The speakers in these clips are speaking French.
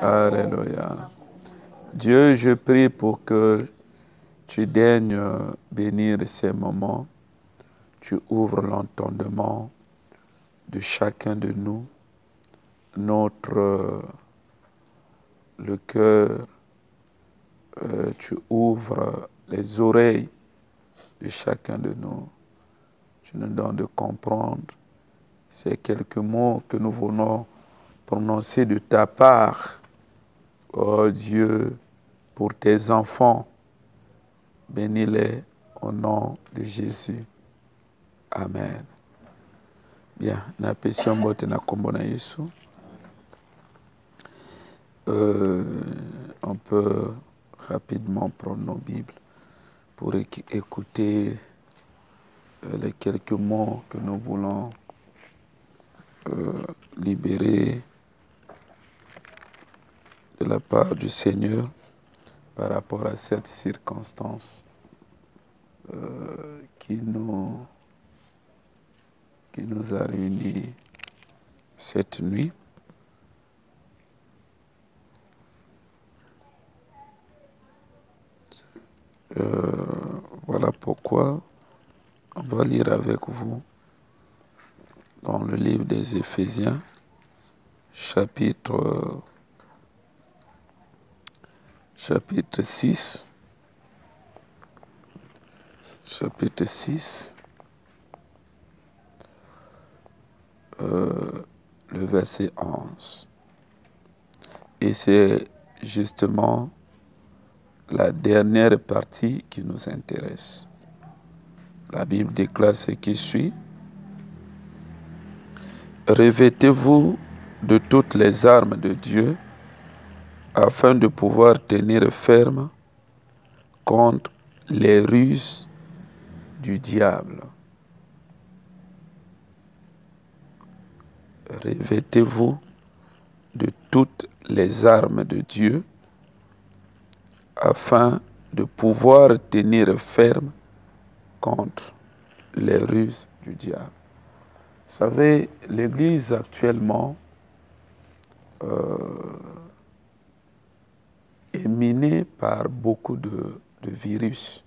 Alléluia. Dieu, je prie pour que tu daignes bénir ces moments. Tu ouvres l'entendement de chacun de nous, le cœur. Tu ouvres les oreilles de chacun de nous. Tu nous donnes de comprendre ces quelques mots que nous voulons prononcer de ta part. Oh Dieu, pour tes enfants, bénis-les au nom de Jésus. Amen. Bien, na pession bote na kombo na Yesu. On peut rapidement prendre nos Bibles pour écouter les quelques mots que nous voulons libérer de la part du Seigneur par rapport à cette circonstance qui nous a réunis cette nuit. Voilà pourquoi on va lire avec vous dans le livre des Éphésiens, chapitre 6. Chapitre 6, le verset 11. Et c'est justement la dernière partie qui nous intéresse. La Bible déclare ce qui suit. Revêtez-vous de toutes les armes de Dieu afin de pouvoir tenir ferme contre les ruses du diable. Revêtez-vous de toutes les armes de Dieu afin de pouvoir tenir ferme contre les ruses du diable. Vous savez, l'Église actuellement est minée par beaucoup de virus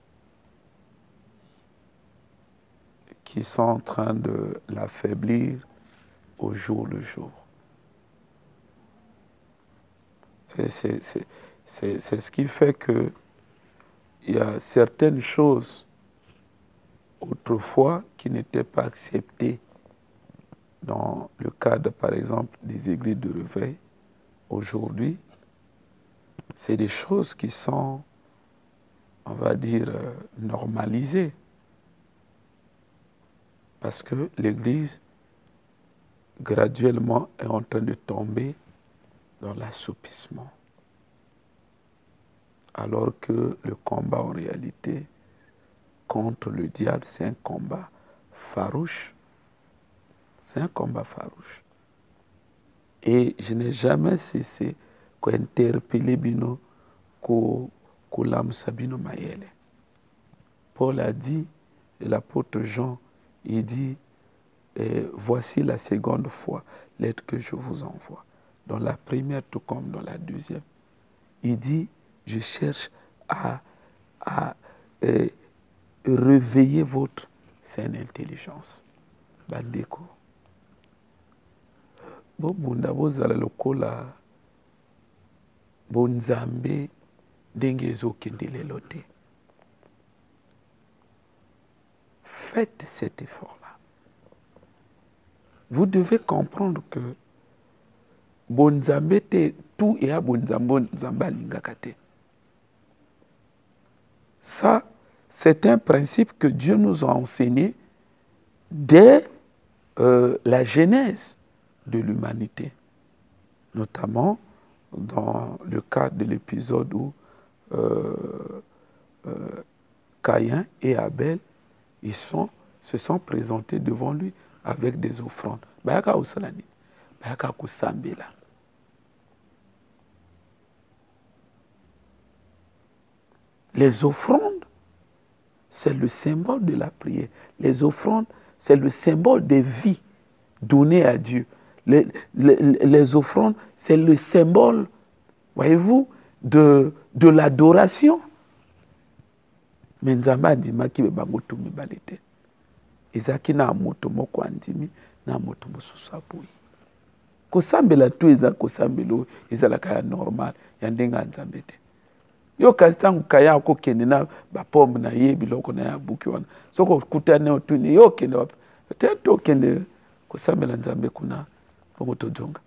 qui sont en train de l'affaiblir au jour le jour. C'est ce qui fait qu'il y a certaines choses autrefois qui n'étaient pas acceptées dans le cadre, par exemple, des églises de réveil. Aujourd'hui, c'est des choses qui sont, on va dire, normalisées. Parce que l'Église, graduellement, est en train de tomber dans l'assoupissement. Alors que le combat, en réalité, contre le diable, c'est un combat farouche. C'est un combat farouche. Et je n'ai jamais cessé d'interpeller Bino Koulam Sabino Mayele. Paul a dit, et l'apôtre Jean, il dit, voici la seconde fois, lettre que je vous envoie. Dans la première, tout comme dans la deuxième. Il dit, je cherche à réveiller votre saine intelligence. Bandeko. Bobunda bozala lokola bonzambe ndenge ezokende lelo te. Faites cet effort-là. Vous devez comprendre que bonzambe te tout et à bonzambe nzamba lingaka te. Ça, c'est un principe que Dieu nous a enseigné dès la genèse de l'humanité, notamment dans le cadre de l'épisode où Caïn et Abel se sont présentés devant lui avec des offrandes. Les offrandes, c'est le symbole de la prière. Les offrandes, c'est le symbole des vies données à Dieu. les offrandes, c'est le symbole, voyez-vous, de l'adoration. Mais Nzamba andima ki bebango to mibale te. Ezaki na moto moko andimi na moto mosusu aboyi. Kosambela tu eza kosambelo ezalaka ya normal ya ndenga Nzambe te. Yo kasi tangu kaya kokende na bapombe na ye biloko na ya buki wana. Soko kutane otuni yo kende wapi. Te to kende kosambela Nzambe kuna bongo tojonga.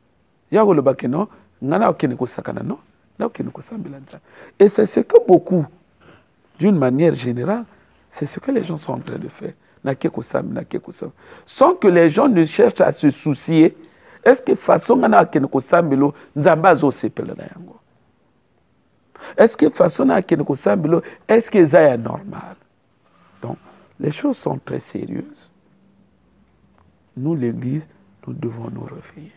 Ya koloba keno ngana okende kosakana no. Na okende kosambela Nzambe. Et c'est ce que beaucoup, d'une manière générale, c'est ce que les gens sont en train de faire. Sans que les gens ne cherchent à se soucier, est-ce que façon ngana okende kosambelo Nzamba zo sepela na yango? Est-ce que façon à Kenoko Sambilo, est-ce que ça est normal? Donc, les choses sont très sérieuses. Nous, l'Église, nous devons nous réveiller.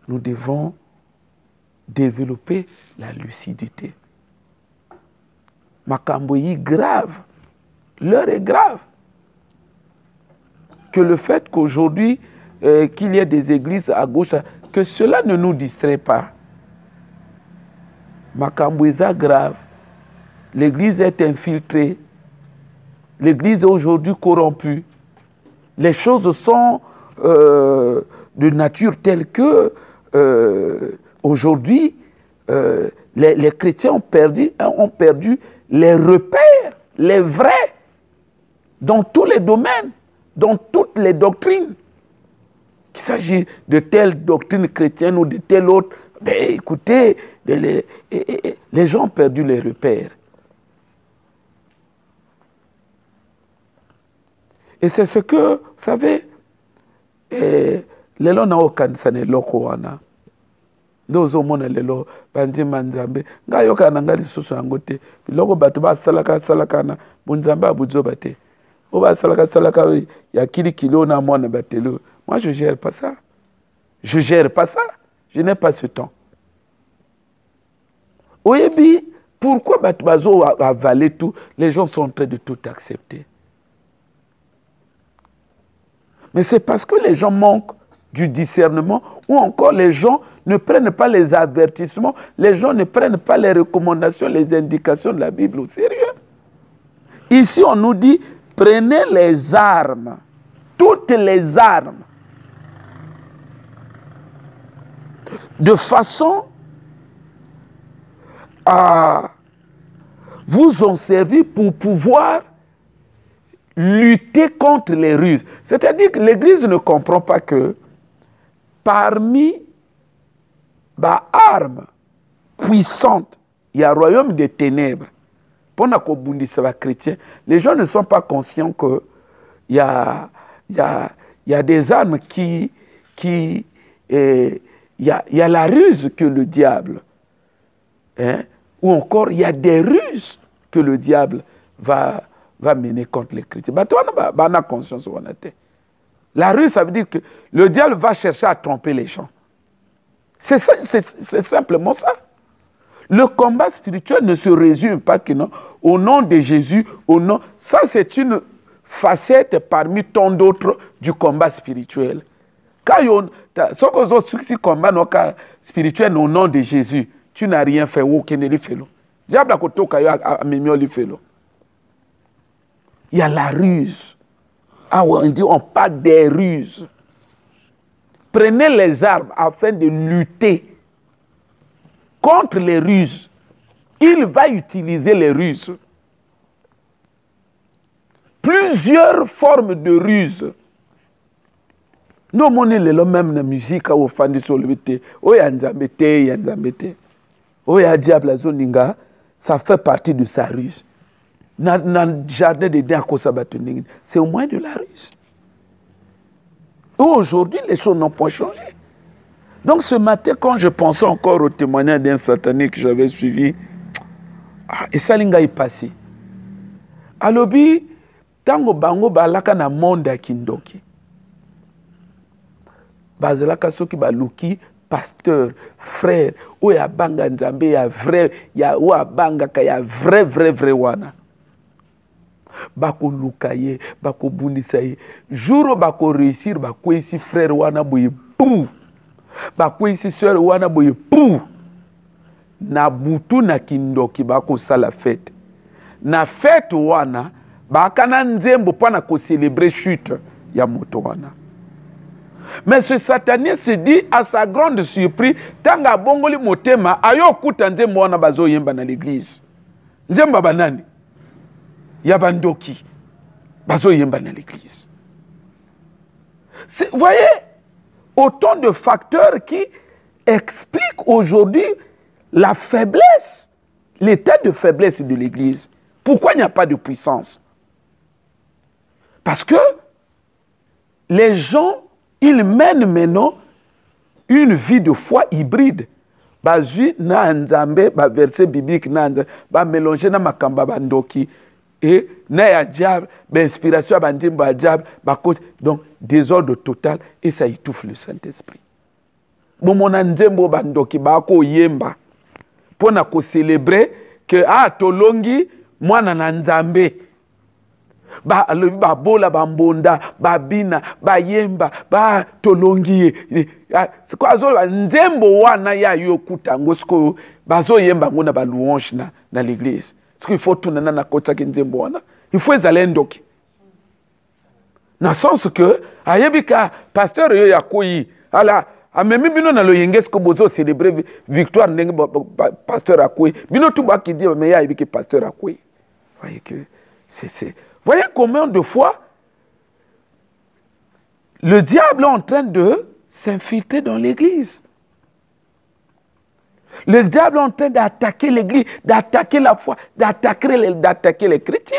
Nous devons développer la lucidité. Makamboyi grave. L'heure est grave. Que le fait qu'aujourd'hui, qu'il y ait des églises à gauche, que cela ne nous distrait pas. Makamboueza grave. L'église est infiltrée. L'église est aujourd'hui corrompue. Les choses sont de nature telle que aujourd'hui, les chrétiens ont perdu les repères, les vrais, dans tous les domaines, dans toutes les doctrines. Qu'il s'agit de telle doctrine chrétienne ou de telle autre, ben, écoutez, les gens ont perdu les repères. Et c'est ce que, vous savez, les gens n'ont aucun sané loko wana. Dozo mona lelo bandi manzambe nga yoka nangali susu angote biloko bato ba salaka na bunzamba abuzo bate o ba salaka ya kili kilo na mona batelo. Moi je gère pas ça. Je gère pas ça. Je n'ai pas ce temps. Oyebi, pourquoi Batbazo a avalé tout? Les gens sont en train de tout accepter. Mais c'est parce que les gens manquent du discernement ou encore les gens ne prennent pas les avertissements, les gens ne prennent pas les recommandations, les indications de la Bible au sérieux. Ici, on nous dit, prenez les armes, toutes les armes, de façon à vous en servir pour pouvoir lutter contre les ruses. C'est-à-dire que l'Église ne comprend pas que parmi les armes puissantes, il y a un royaume des ténèbres. Pour les chrétiens, les gens ne sont pas conscients qu'il y a des armes qui il y a la ruse que le diable, hein, ou encore il y a des ruses que le diable va mener contre les chrétiens. On a conscience. La ruse, ça veut dire que le diable va chercher à tromper les gens. C'est simplement ça. Le combat spirituel ne se résume pas que non, au nom de Jésus, au nom. Ça, c'est une facette parmi tant d'autres du combat spirituel. Quand si combat spirituel au nom de Jésus, tu n'as rien fait. Il y a la ruse. Ah ouais, on parle des ruses. Prenez les armes afin de lutter contre les ruses. Il va utiliser les ruses. Plusieurs formes de ruses. Nous, on est le même la musique au fan de solvité. Oya nzambete, yanzambete. Oya diable zoninga, ça fait partie de sa ruse. Dans le jardin de Diakosabatunning, c'est au moins de la ruse. Aujourd'hui, les choses n'ont pas changé. Donc ce matin, quand je pensais encore au témoignage d'un satanique que j'avais suivi, et ça est passé. Alobi, tango bango balaka na monde kindoki. Bazalaka soki baluki pasteur, frère, oya banga nzambe ya vrai, ya oya banga ka ya vrai wana. bako lukaye, bako bundisaye. Jour bako réussir, bako ici frère wana boye pou. Bako ici sœur wana boye pou. Na butu na kindoki bako sala fête. Na fête wana, baka na nzembo pana ko célébrer chute ya moto wana. Mais ce sataniste se dit à sa grande surprise, tanga bongoli motema, ayo kuta nzembo wana bazo yemba na l'église. Nzemba banani? Yabandoki. Bazo yemba na l'église. Vous voyez, autant de facteurs qui expliquent aujourd'hui la faiblesse, l'état de faiblesse de l'église. Pourquoi il n'y a pas de puissance? Parce que les gens, ils mènent maintenant une vie de foi hybride. Bazui na nzambe, ba verset biblique na nzambe, ba mélanger na makamba bandoki et na ya diable, ba inspiration ba ndimbo ba diable, ba cause donc désordre total et ça étouffe le Saint-Esprit. Bon mon nzembo bandoki ba ko yemba pona ko célébrer que tolongi mwana na nzambe. Ba alobi ba bola ba mbonda ba bina ba yemba ba tolongi kwa zo nzembo wana ya yokuta ngosko bazo yemba ngona ba louange na l'église. Parce qu'il faut tout na kota ki nzembo wana il faut ezalendoki na sens que ayebika pasteur yo yakoyi ala amemi bino na loyenge ko bozo célébrer victoire ndenge pasteur akoyi bino tout ba ki dit mais ya yebika pasteur akoyi. Voyez que c'est voyez combien de fois le diable est en train de s'infiltrer dans l'église. Le diable est en train d'attaquer l'église, d'attaquer la foi, d'attaquer les chrétiens.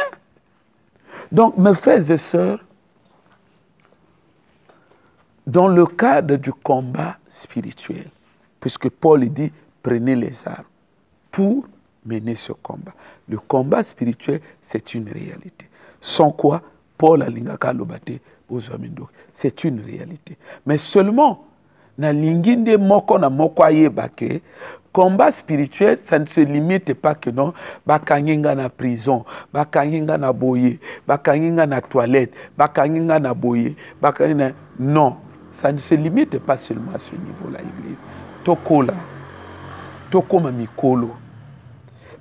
Donc, mes frères et sœurs, dans le cadre du combat spirituel, puisque Paul dit, prenez les armes pour mener ce combat. Le combat spirituel, c'est une réalité. Sans quoi, Paul alingaka lobate bozwamindo. C'est une réalité. Mais seulement, na linginde moko na moko ayebake, combat spirituel, ça ne se limite pas que non, bakanginga na prison, bakanginga na boye, bakanginga na toilette, bakanginga na boye, bakanginga... Non, ça ne se limite pas seulement à ce niveau-là, Église. Tokola, tokoma mikolo.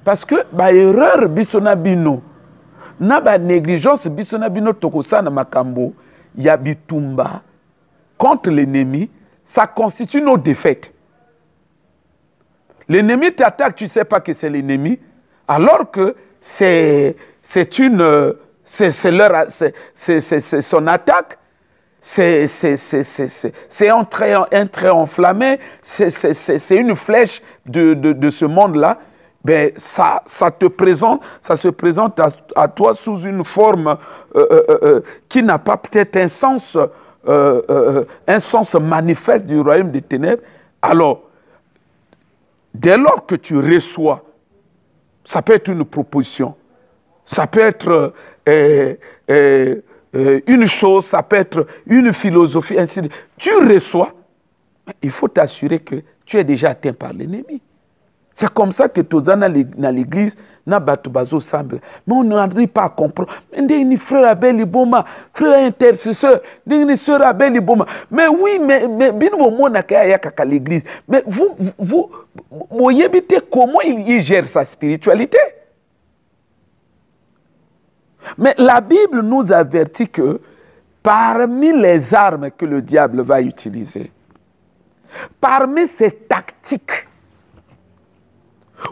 Parce que, ba erreur bisona bino, na ba négligence bisona bino tokosa na makambo, ya bitumba, contre l'ennemi, ça constitue nos défaites. L'ennemi t'attaque, tu ne sais pas que c'est l'ennemi, alors que c'est son attaque, c'est un trait enflammé, c'est une flèche de ce monde-là. Ben, ça se présente à toi sous une forme qui n'a pas peut-être un sens manifeste du royaume des ténèbres. Alors, dès lors que tu reçois, ça peut être une proposition, ça peut être une chose, ça peut être une philosophie, ainsi de suite. Tu reçois, il faut t'assurer que tu es déjà atteint par l'ennemi. C'est comme ça que tous dans l'église, na batubazo semble. Mais on n'arrive pas à comprendre. Ni frère Abel Iboma, frère intercesseur, ni sœur Abel Iboma. Mais oui, mais bien au monde à l'église. Mais vous voyez comment il gère sa spiritualité. Mais la Bible nous avertit que parmi les armes que le diable va utiliser, parmi ses tactiques,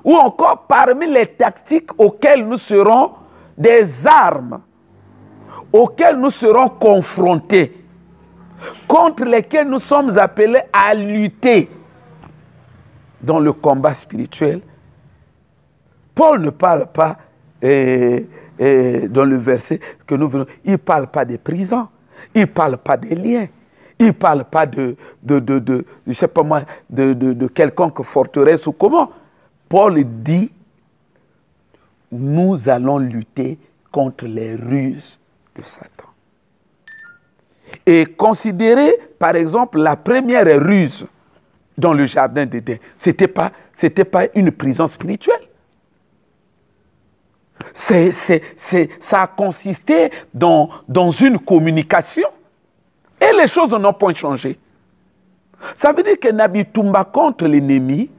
ou encore parmi les tactiques auxquelles nous serons des armes, auxquelles nous serons confrontés, contre lesquelles nous sommes appelés à lutter dans le combat spirituel. Paul ne parle pas, dans le verset que nous venons, il ne parle pas des prisons, il ne parle pas des liens, il ne parle pas je sais pas moi, de quelconque forteresse ou comment. Paul dit, nous allons lutter contre les ruses de Satan. Et considérez, par exemple, la première ruse dans le jardin d'Éden. Ce n'était pas une prison spirituelle. Ça a consisté dans une communication. Et les choses n'ont point changé. Ça veut dire que Nabi Tumba contre l'ennemi,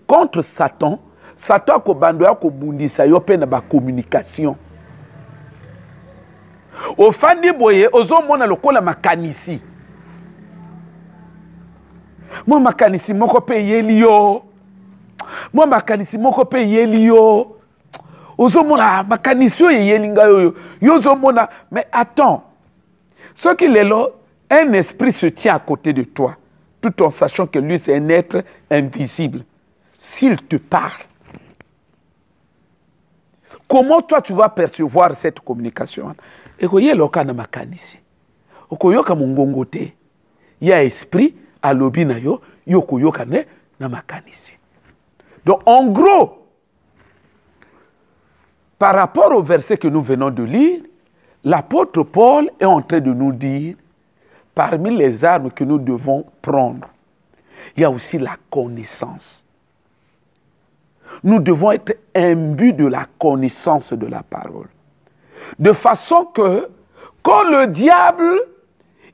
contre Satan, Satan ko bandoya ko bundisa yo pe na ba communication. Au fandi boye ozo mona lokola makanisi. Moi makanisi moko pe yeli yo. Moi makanisi moko pe yeli yo. Ozo mona makanisi yo yeli nga yo. Yo ozo mona mais attends. Ce qu'il est là, un esprit se tient à côté de toi, tout en sachant que lui c'est un être invisible. S'il te parle, comment toi tu vas percevoir cette communication? Et que yeloka na makanisi. Okoyoka mungongo te. Ya esprit alobi na yo, yokoyoka ne na makanisi. Donc en gros, par rapport au verset que nous venons de lire, l'apôtre Paul est en train de nous dire, parmi les armes que nous devons prendre, il y a aussi la connaissance. Nous devons être imbus de la connaissance de la parole. De façon que, quand le diable,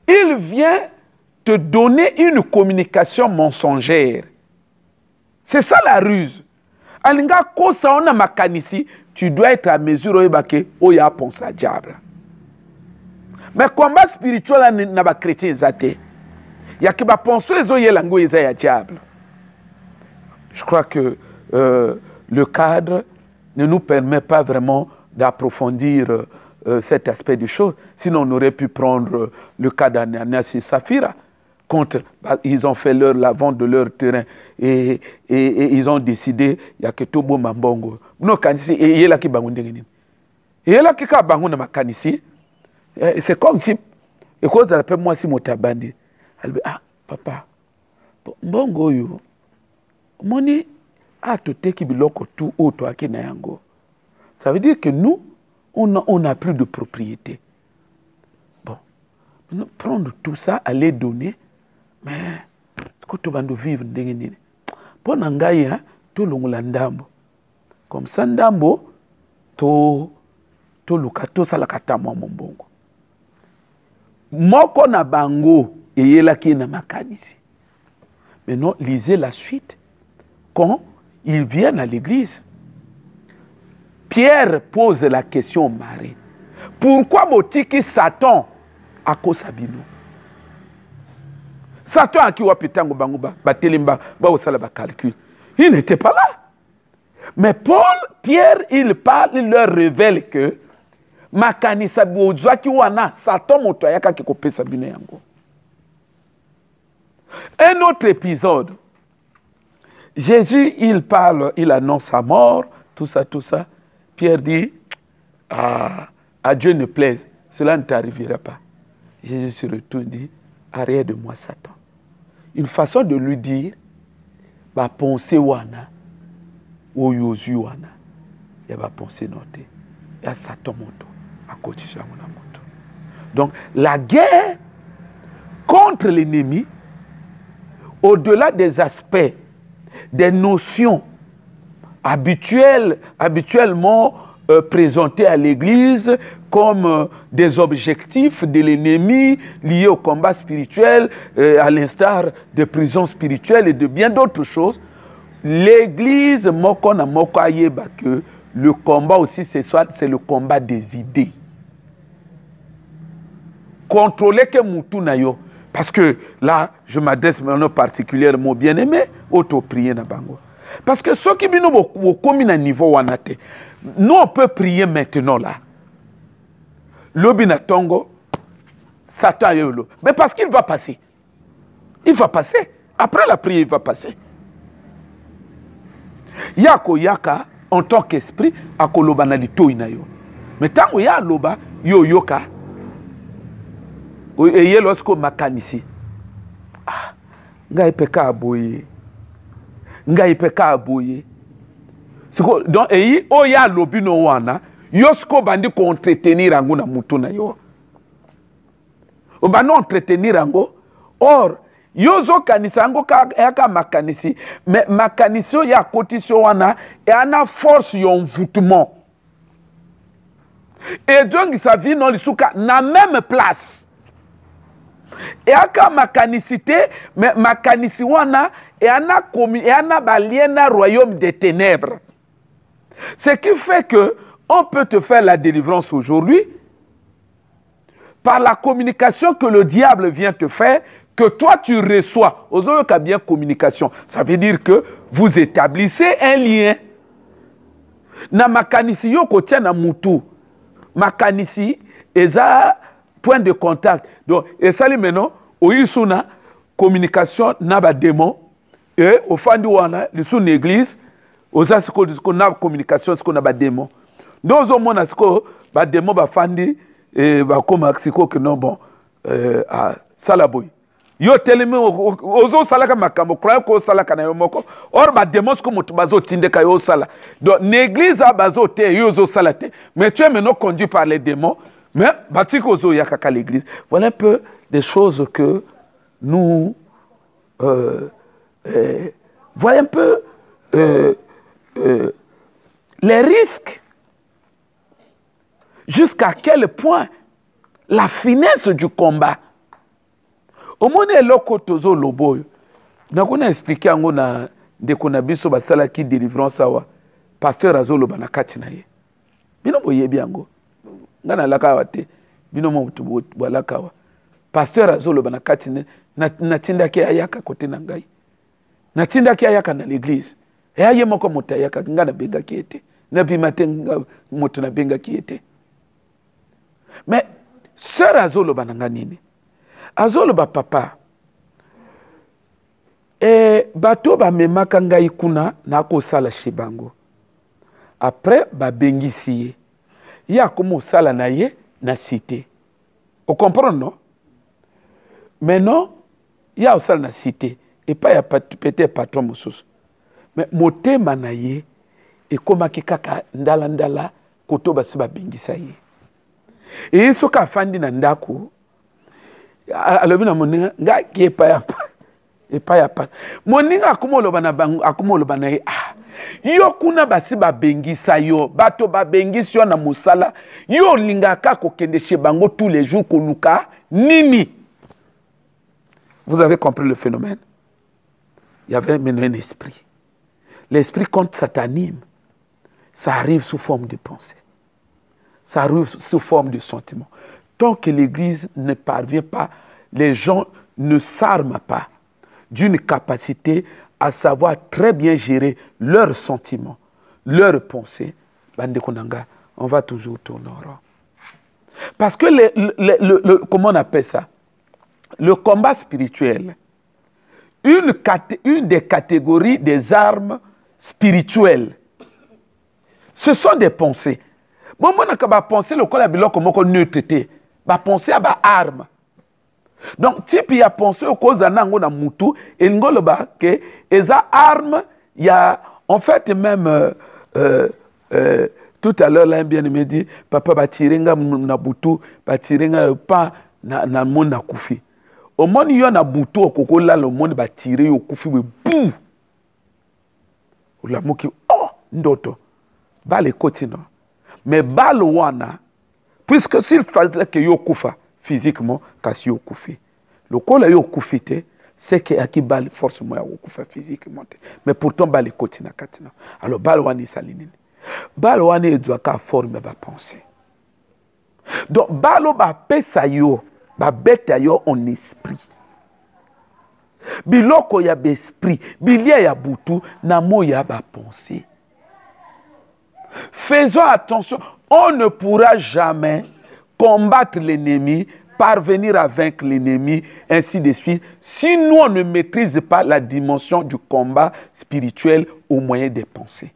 il vient te donner une communication mensongère, c'est ça la ruse. Alinga kosa ona makanisi, tu dois être à mesure oibake oya ponsa diable. Mais combat spirituel n'a pas chrétien zate. Il y a qui va penser les oye lango ya diable. Je crois que le cadre ne nous permet pas vraiment d'approfondir cet aspect des choses. Sinon, on aurait pu prendre le cas d'Ananias et Saphira. Quand ils ont fait la vente de leur terrain et ils ont décidé, il y a que Tobo Mambongo. Non, Kanisi, et il y a là qui bangundengi. Et il y a là qui bangun ma Kanisi. C'est comme si, et cause de la paix, moi, si mon tabandi. Elle dit, ah, papa, Mbongo yo, moni, ah, tout est qui biloko tout autre à Kenayango. Ça veut dire que nous, on n'a plus de propriété. Bon, prendre tout ça, aller donner, mais quand tu vas vivre, pour n'engager, tout le ndambo. Comme ça, ndambo, to lukato salakata mo mbongo. Moko na bango eyela ki na makanisi. Maintenant, lisez la suite. Quand ils viennent à l'église, Pierre pose la question au mari. Pourquoi botiki Satan à Kosabino? Satan a qui wapitango banguba, batelimba, ba osala ba calcul. Il n'était pas là. Mais Pierre, il parle, il leur révèle que makanisa bozwa ki wana Satan motoyaka ki kopesa bino yango. Un autre épisode. Jésus, il parle, il annonce sa mort, tout ça. Pierre dit, à Dieu ne plaise, cela ne t'arrivera pas. Jésus se retourne et dit, arrière de moi Satan. Une façon de lui dire, bah penser wana, ou yozu wana, et bah penser noté, et à Satan moto, à côté de mon moto. Donc la guerre contre l'ennemi, au-delà des aspects, des notions habituellement présentées à l'Église comme des objectifs de l'ennemi liés au combat spirituel, à l'instar des prisons spirituelles et de bien d'autres choses, l'Église, que le combat aussi, c'est le combat des idées. Contrôler que Moutou. Parce que là, je m'adresse maintenant particulièrement bien-aimé, auto-prier na bango. Parce que ceux qui viennent au commun niveau wanate, nous on peut prier maintenant là. Lobina tongo, Satan yolo. Mais parce qu'il va passer. Il va passer. Après la prière, il va passer. Yako yaka, en tant qu'esprit, ako loba na lito inayo. Mais tant que ya loba, yo yoka, et lorsqu'on makanisi, ah, ngai peka aboye, ngai peka aboye. Donc et o ya lobino wana, yosko bandi ko entretenir ango na mutu na yo. O bano entretenir ango, or yozo kanisa ango ka makanisi, mais makanisi ya kotisio wana et ana force yon envoûtement. Et donc sa vie non lisuka na même place. Et aka makanicité, mais makanisi wana et ana baliena royaume des ténèbres. Ce qui fait que on peut te faire la délivrance aujourd'hui par la communication que le diable vient te faire, que toi tu reçois. Aux cas bien communication, ça veut dire que vous établissez un lien. Na makanisi yo kotia na mutu. Makanisi eza point de contact. Donc et ça maintenant oisuna communication na ba démon et au fandi wana lisu na église oza siko na communication siko na ba démon. Nous au mona siko ba démon ba fandi et ba koma siko que non bon à salaboy. Yo telemi ozo salaka makambo croyez ko salaka na yo moko or ba démon ko moto bazo tindeka yo sala donc l'église a bazo te yo zo salate mais tu es maintenant conduit par les démons mais batiko zo yakaka l'église. Voilà un peu des choses que nous voilà un peu les risques, jusqu'à quel point la finesse du combat. Au moins, eloko tozo lobo. Na kona expliquer ango na de kona biso basala ki délivrance awa. Pasteur azolo bana kati na ye. Bino boye biango. Ngana laka wate. Bino mo tubo balaka wa. Pasteur azolo bana kati na tinda ke ayaka kote na ngai. Na tinda ke ayaka na l'église. E aye moko moto ayaka ngana benga kiete. Na bimate moto na benga kiete. Mais sœur azolo bana nganini. Azolo ba papa bato ba memaka ngai kuna na ko sala shibango après ba bengisi ya komo sala na ye na cité o comprendre non maintenant ya sala na cité et pas ya peut-être patron mosusu mais motema na ye e komaki kaka ndala ndala koto ba siba bengisa ye et soka fandi na ndako alobina moninga nga ki epa ya pa moninga akumoloba na bango akumoloba na yo kuna basi babengisa yo bato babengisi yo na musala yo lingaka kokende chez bango tous les jours koluka nini. Vous avez compris le phénomène? Il y avait maintenant un esprit. L'esprit quand ça t'anime, ça arrive sous forme de pensée, ça arrive sous forme de sentiment. Tant que l'Église ne parvient pas, les gens ne s'arment pas d'une capacité à savoir très bien gérer leurs sentiments, leurs pensées, on va toujours tourner en rond. Parce que, comment on appelle ça? Le combat spirituel, une des catégories des armes spirituelles, ce sont des pensées. Bon, on a pensé le col comme on neutrité. Ba penser à ba arme. Donc type il a pensé au cause nango na mutu et ngolo ba que eza arme il y a en fait même tout à l'heure là bien me dit papa ba tirenga na butu ba tirenga pas na monde na kufi. Au monde yo na butu okoko là le monde ba tirer yo kufi we bou. Ola moki oh ndoto ba le kotino. Mais ba le wana puisque s'il fallait que yo koufa physiquement, kasi yo koufi. Le col yo koufite, c'est que aki bal forcément yo koufa physiquement. Mais pourtant bal kotina katina. Alors bal wani salinine. Bal wani doit ka forme ba pensée. Donc balo ba pesa yo, ba beta yo en esprit. Biloko ya besprit, bilia ya butu na mo ya ba pensée. Faisons attention. On ne pourra jamais combattre l'ennemi, parvenir à vaincre l'ennemi, ainsi de suite, si nous on ne maîtrise pas la dimension du combat spirituel au moyen des pensées.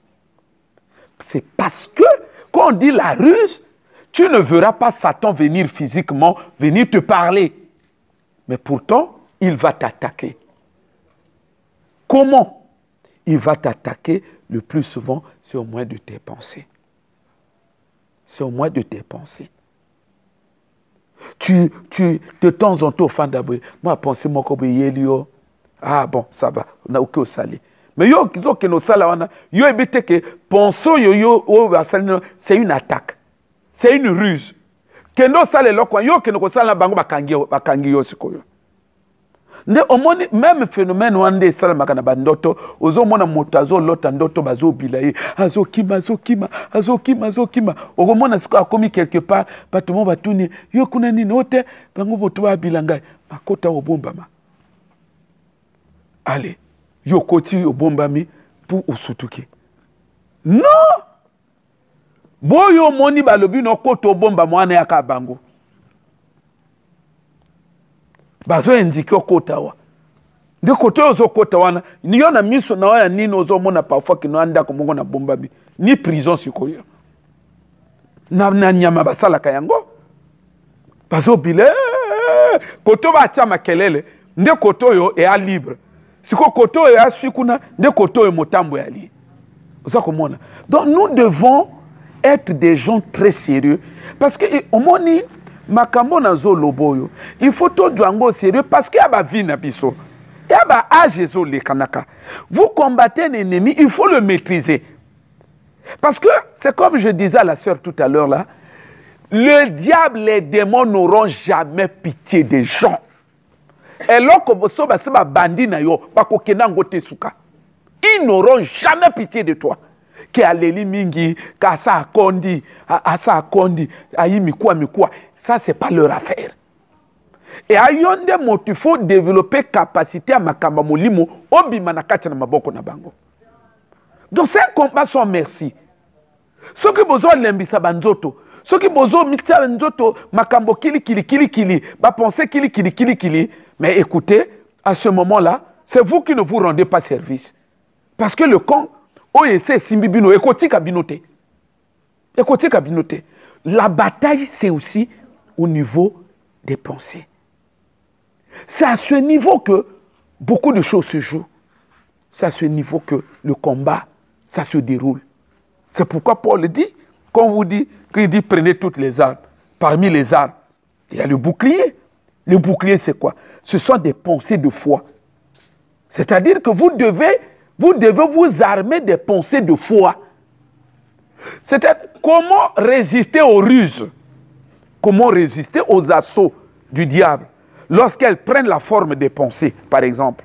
C'est parce que, quand on dit la ruse, tu ne verras pas Satan venir physiquement, venir te parler. Mais pourtant, il va t'attaquer. Comment? Il va t'attaquer le plus souvent, c'est au moyen de tes pensées. C'est au moins de tes pensées. De temps en temps, moi, penser mon kobe ah bon, ça va, on n'a aucun salé. Mais yo, qui que nos salés, yo évite que pensons c'est une attaque. c'est une ruse. Kendo sale loko yo kendo sala bango bakangi yo sikoyo. Nde omoni même phénomène wande sala makana bandoto ozo mona motazo lota ndoto bazo bilaye azo kima okomona siko akomi quelque part batumo batuni yo kuna nini ote bango boto ba bilanga makota obombama. Allez, yo koti obombami pour osutuki. Non! Boyo moni balobi no koto bomba mwana yaka bango. Bazo indike okota wa. Ndi koto ozo kota wana. Ni yo na miso na wana nini ozo mona parfois kino anda komongo na bomba bi. Ni prison sikoyo. Na nyama basala kayango. Bazo bile. Koto ba tia makelele. Nde koto yo e a libre. Siko koto yo a sukuna. Nde koto yo motambo ya li. Ozo komona. Donc nous devons être des gens très sérieux. Parce que au moni makambo na zo loboyo. Il faut tout django sérieux parce qu'il y a ba vie na biso. Il y a ba âge zo le kanaka. Vous combattez un ennemi, il faut le maîtriser. Parce que c'est comme je disais à la sœur tout à l'heure là, le diable, les démons n'auront jamais pitié des gens. Et lorsque so ba se ba bandi na yo, ba ko kenango te suka. Ils n'auront jamais pitié de toi. Qui a l'eli mingi, ka sa kondi, asa kondi, ayi mikwa. Ça, c'est pas leur affaire. Et à yonde il faut développer capacité à makamba molimo, obi manakati na maboko na bango. Donc c'est un combat sans merci. Ce qui bozo lembisa banzoto, ce qui bozo mitia banzoto, makambo kili, ba penser kili. Mais écoutez, à ce moment-là, c'est vous qui ne vous rendez pas service. Parce que le camp, la bataille, c'est aussi au niveau des pensées. C'est à ce niveau que beaucoup de choses se jouent. C'est à ce niveau que le combat, ça se déroule. C'est pourquoi Paul dit, quand vous dit, qu'il dit prenez toutes les armes. Parmi les armes, il y a le bouclier. Le bouclier, c'est quoi? Ce sont des pensées de foi. C'est-à-dire que vous devez vous armer des pensées de foi. C'est-à-dire comment résister aux ruses, comment résister aux assauts du diable lorsqu'elles prennent la forme des pensées, par exemple.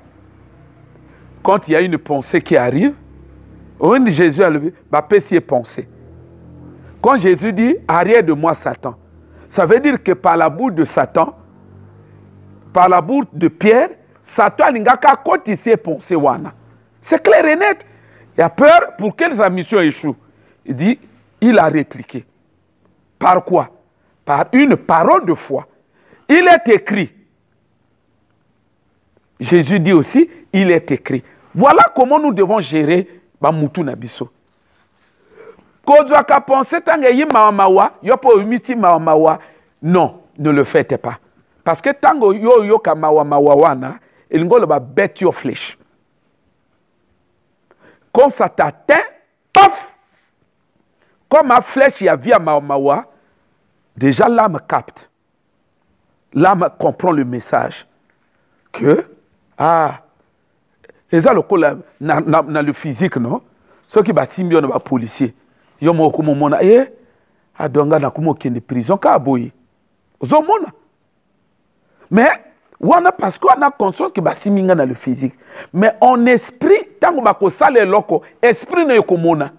Quand il y a une pensée qui arrive, Jésus a levé, c'est pensée. Quand Jésus dit arrière de moi Satan, ça veut dire que par la bouche de Satan, par la bouche de Pierre, Satan n'a qu'à côté ses pensées wana. C'est clair et net. Il a peur pour que sa mission échoue. Il dit, il a répliqué. Par quoi? Par une parole de foi. Il est écrit. Jésus dit aussi, il est écrit. Voilà comment nous devons gérer Bamutu Nabiso. Non, ne le faites pas. Parce que tango yo kamawa mawana, il va bête your flèche. Quand ça t'atteint, paf! Comme ma flèche y a via Mawa, déjà l'âme capte. L'âme comprend le message. Que, et ça le le physique, non? Ceux qui battent bien les policiers. Ils ont dit, adonga na kumo qui est prison, kaboyi. Zomona. Mais, parce qu'on a conscience que basiminga dans le physique. Mais en esprit, tant que sale loko, esprit ne yokomona.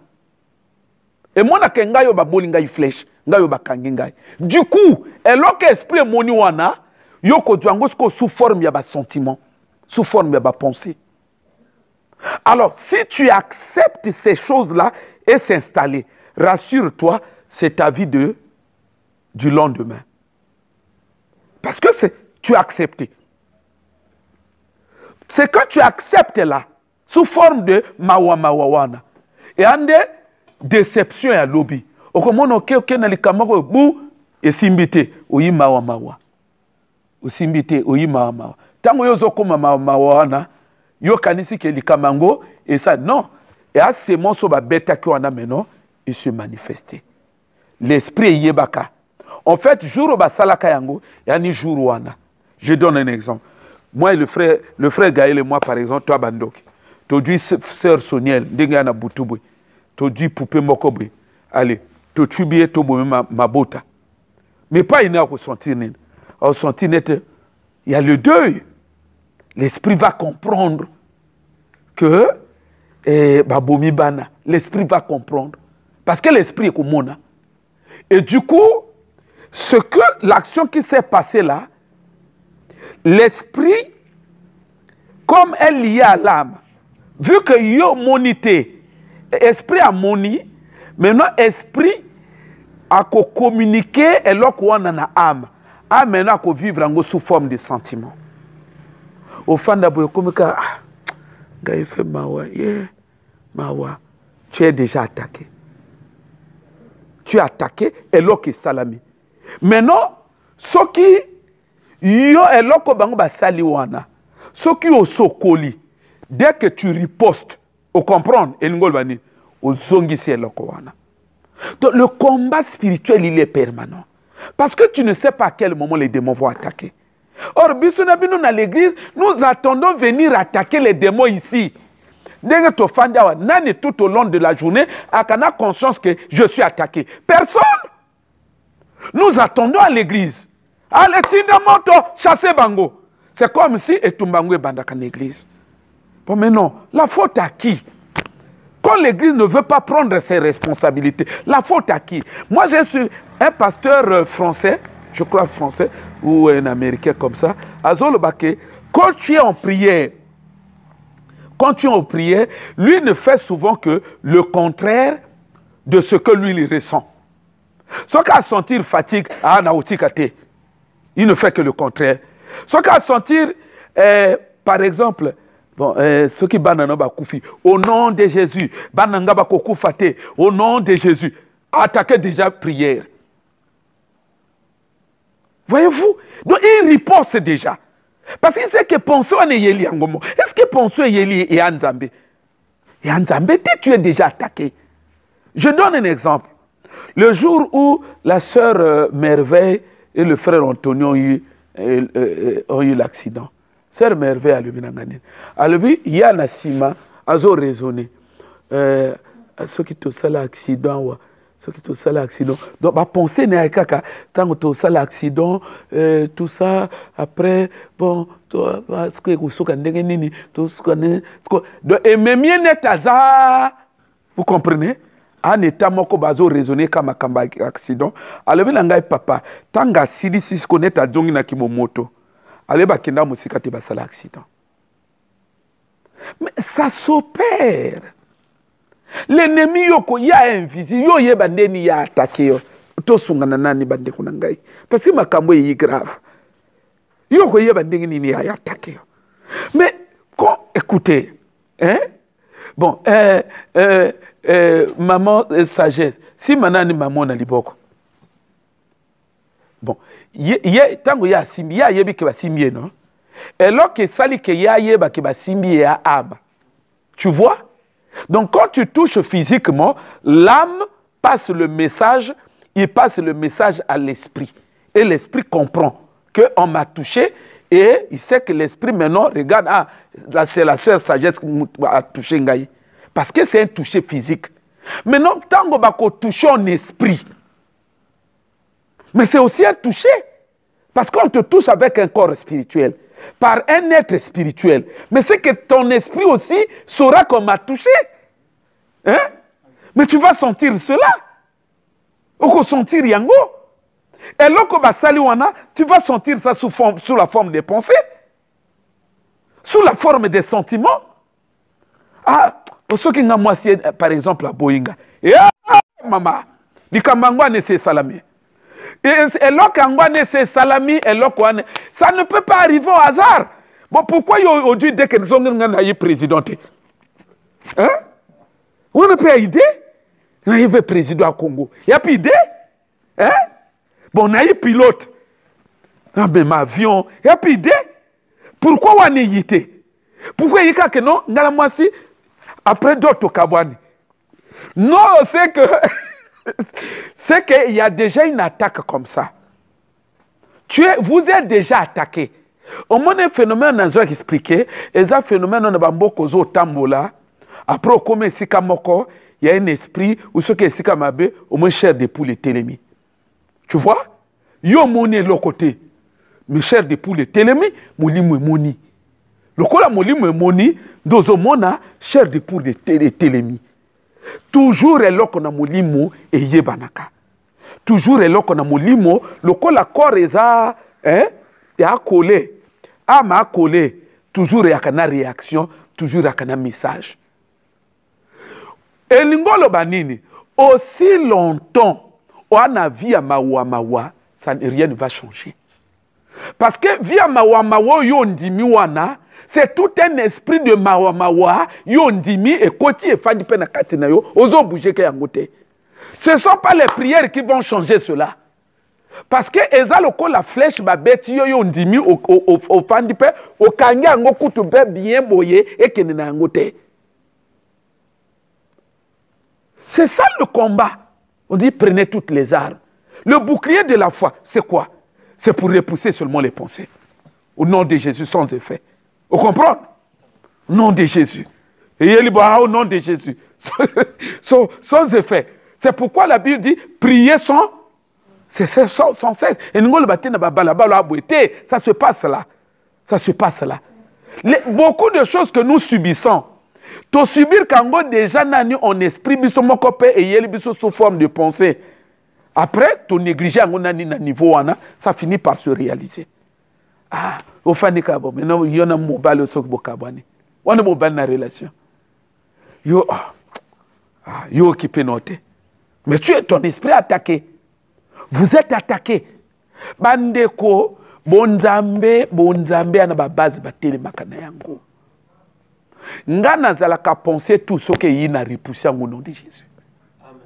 Et mona kenga yo ba bolinga y flèche, nga yo ba kanginga. Du coup, et lorsque esprit moni wana, yoko django sous forme ya ba sentiment, sous forme ya ba pensée. Alors, si tu acceptes ces choses-là et s'installer, rassure-toi, c'est ta vie du lendemain. Parce que tu as accepté. C'est que tu acceptes là, sous forme de mawawana. Et en des déceptions à lobby. Au comment on na likamako bou et simbité oyi mawa. O simbité oyi mawa. Tango yo zokoma mawana, yo kanisi ke likamango et ça non. Et à ce moment so ba beta ki wana maintenant, il se manifestait. L'esprit yebaka. En fait, jour ba salaka yango, yani jour wana. Je donne un exemple. Moi et le frère Gaël et moi, par exemple, toi Bandoki. Tu dis sœur Soniel, Ndengana Boutouboui. Tu dis poupée Mokoboui. Allez, to tubie to mabota. Mais pas il a sentir nini. Au sentir net, il y a le deuil. L'esprit va comprendre que babomi bana, l'esprit va comprendre parce que l'esprit est comme mona. Et du coup, l'action qui s'est passée là, l'esprit, comme elle est liée à l'âme, vu que yo monité, esprit a moni, maintenant esprit a communiqué et l'autre na âme. Âme maintenant a vivre sous forme de sentiment. Au fond d'abord, comme ça, il fait mawa, mawa, tu es déjà attaqué. Tu es attaqué et l'autre est salami. Maintenant, ce qui yo et l'autre bango ba saliwana, ce qui au sokoli, dès que tu ripostes, au comprendre, et l'ingol bani, au zongi c'est l'autre wana. Donc le combat spirituel il est permanent, parce que tu ne sais pas à quel moment les démons vont attaquer. Or, bisonabino dans l'église, nous attendons venir attaquer les démons ici. Dès que tu fais nani tout au long de la journée, a conscience que je suis attaqué. Personne. Nous attendons à l'église. Allez, tindamoto, chasser bango. C'est comme si etumbango est bandaka l'église. Bon, mais non, la faute à qui? Quand l'église ne veut pas prendre ses responsabilités, la faute à qui? Moi, je suis un pasteur français, je crois français, ou un américain comme ça, Azol Baké, quand tu es en prière, lui ne fait souvent que le contraire de ce que lui il ressent. Soit qu'à sentir fatigue, il ne fait que le contraire. Soit qu'à sentir, par exemple, bon, ceux qui banana bakoufi, au nom de Jésus, bananga bakoku fate, au nom de Jésus, attaquer déjà prière. Voyez-vous? Donc il riposte déjà. Parce qu'il sait que Ponso est Yeli Angomo. Est-ce que Ponso est Yeli et Anzambe? Et Anzambe, tu es déjà attaqué. Je donne un exemple. Le jour où la sœur Merveille et le frère Antonio ont eu l'accident, sœur Merveille a levé Nanganin. A levé, il y a Nassima, a raisonné. Ceux qui ont fait l'accident, ceux qui ont fait l'accident. Donc, ma pensée n'est pas que tant que tu as fait l'accident, tout ça, après, bon, parce que et même n'est vous comprenez? En état moko bazo raisonner comme un accident. Alors, il papa, tant que si se connaît à Djongi na kimomoto, allez bakenda musika te basala accident. Mais ça s'opère. L'ennemi yoko ya invisible, yo ye bandeni ya attaqué yo. To sungana nani bande kunangai. Parce que makambo yi grave. Yoko ye bandeni ni ya attaqué yo. Mais quand écoutez, hein? Bon, maman sagesse. Si manani maman na liboko. Bon, tango ya simbi ya yebi ke ba simbi non. Et lorsque sali ke ya yeba ke ba simbi ya aba. Tu vois? Donc quand tu touches physiquement, l'âme passe le message, il passe le message à l'esprit. Et l'esprit comprend qu'on m'a touché et il sait que l'esprit maintenant regarde, ah, c'est la sœur sagesse qui a touché Ngaï. Parce que c'est un toucher physique. Maintenant, tant qu'on va toucher en esprit, mais c'est aussi un toucher. Parce qu'on te touche avec un corps spirituel, par un être spirituel. Mais c'est que ton esprit aussi saura qu'on m'a touché. Hein? Mais tu vas sentir cela. Ou qu'on sentir yango. Et lorsque tu vas sentir ça sous la forme des pensées. Sous la forme des sentiments. Ah, pour ceux qui n'ont moi, par exemple, à Boinga. Et ah, maman, dit qu'Ambangwa ne s'est salami. Et lorsqu'Ambangwa s'est salami, ça ne peut pas arriver au hasard. Bon, pourquoi aujourd'hui, dès que nous sommes présidenté? Hein? On n'a pas idée? On a pas président au Congo. Il n'y a pas idée? Hein? Bon, on a eu pilote. Ah, mais ma avion, il n'y a pas idée? Pourquoi on a été? Pourquoi il y a que non? Après d'autres Kabouani. Non, c'est que c'est qu'il y a déjà une attaque comme ça. Vous êtes déjà attaqué. Au moins, un phénomène, on a expliqué, et ça phénomène, on a beaucoup de tambola. Après, comme si kamoko, il y a un esprit où ce qui est sikamabe, au moins chair de poule et télémi. Tu vois? Yo moni l'autre côté. Mais chair de poule et télémi, molimu moni. Le kola molimu moni, dozo mona, chair de poule et télémi. Toujours est là qu'on a molimu et yebanaka. Toujours est là qu'on a molimo, le kola corps est à, hein, et à coller. Ah, ma collé. Toujours il y a une réaction, toujours il y a un message. Et l'ingolo banini, aussi longtemps, on a via mawa, ça rien ne va changer. Parce que via mawa yondimi wana, c'est tout un esprit de mawa yondimi et koti et fandi pena katina yo, ozo bouger ke yangote. Ce ne sont pas les prières qui vont changer cela. Parce que la flèche babette yo ndimi au fandipe au kanga ngo kutupe bien boyé et kenena ngote. C'est ça le combat. On dit prenez toutes les armes. Le bouclier de la foi, c'est quoi? C'est pour repousser seulement les pensées. Au nom de Jésus sans effet. Vous comprenez? Au nom de Jésus. Et il dit au nom de Jésus. Sans effet. C'est pourquoi la Bible dit priez sans cesse. Et nous ça se passe là. Ça se passe là. Beaucoup de choses que nous subissons, to subir quand déjà nani en esprit biso moko pe et yeli biso sous forme de pensée. Après, to négliger à niveau wana, ça finit par se réaliser. Ah, au fin du cabo, maintenant il y en a mobile au sok bokabani. On a mobile na relation. Yo occupé noté. Mais tu es ton esprit attaqué. Vous êtes attaqué. Bandeko, bonzambe ana ba base batele makana yango. Ngana zalaka penser tout ce que y na repoussé au nom de Jésus. Amen.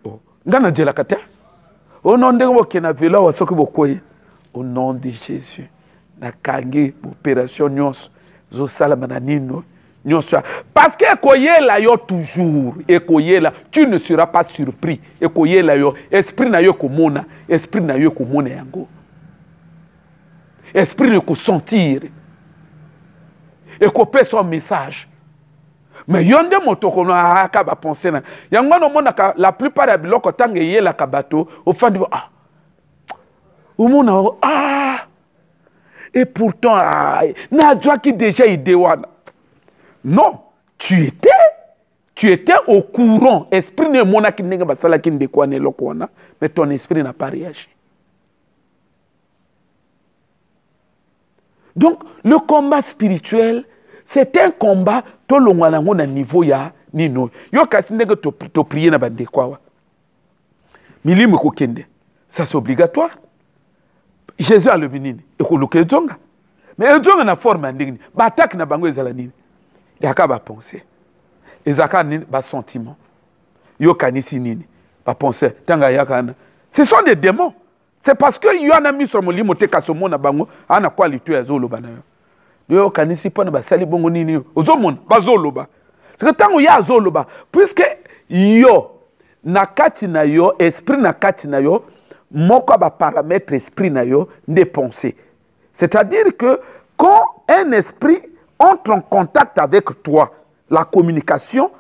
Oh, ngana zelaka te. Au nom de wo kena vela wa soki bokoye. Au nom de Jésus. Na kangi opération nyos zo sala mananino. Parce que ekoyela yo toujours, ekoyela, tu ne seras pas surpris. Ekoyela yo, esprit na yo komona, esprit na yo komona yango. Esprit ne ko sentir. Eko pe son message. Mais yonde moto kono aka ba penser na. Yango no mona la plupart ya biloko tange yela ka bato, au fond ah. Omona ah. Et pourtant na joie qui déjà idée wana. Non, tu étais au courant. Esprit ne mona ki nenga basala ki ndekwane lokwana, mais ton esprit n'a pas réagi. Donc, le combat spirituel, c'est un combat to longwana ngona niveau ya nino. Yo kasi ndenge to prier na bandekwa. Milimu ko kende. Ça c'est obligatoire. Jésus a le binini. Et ko loke zonga. Mais zonga na forme ndingini. Ba attaque na bango ezala nini. Il y a qu'à penser. Il y a qu'à sentiment. Il y a qu'à nini. Pas penser. Ce sont des démons. C'est parce que il y en a mis sur mon lit, monté qu'à ce monde à bango, à na quoi l'itué à zolo bana. Il y a qu'à nisi pas na basali bongo nini. Ozomon, bazolo ba. C'est que tant il y a zolo ba, puisque yo na kati na yo, esprit na kati na yo, moko ba paramètre esprit na yo de penser. C'est-à-dire que quand un esprit entre en contact avec toi, la communication,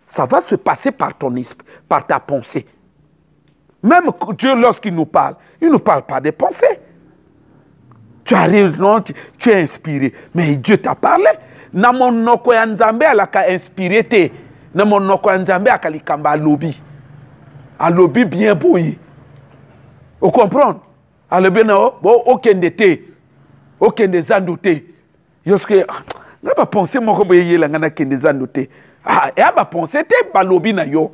ça va se passer par ton esprit, par ta pensée. Même Dieu, lorsqu'il nous parle, il ne nous parle pas des pensées. Tu arrives, non, tu es inspiré. Mais Dieu t'a parlé. Na mon noko ya nzambe alaka inspiré te. Na mon noko ya nzambe akalikamba alobi. Alobi bien boyi. Vous comprenez? Alobi na bon okende te. Okende zandoute. Yoske n'a pas pensé moi comme yé la ngana kende zandoute. Ah, et a pas pensé te balobi na yo.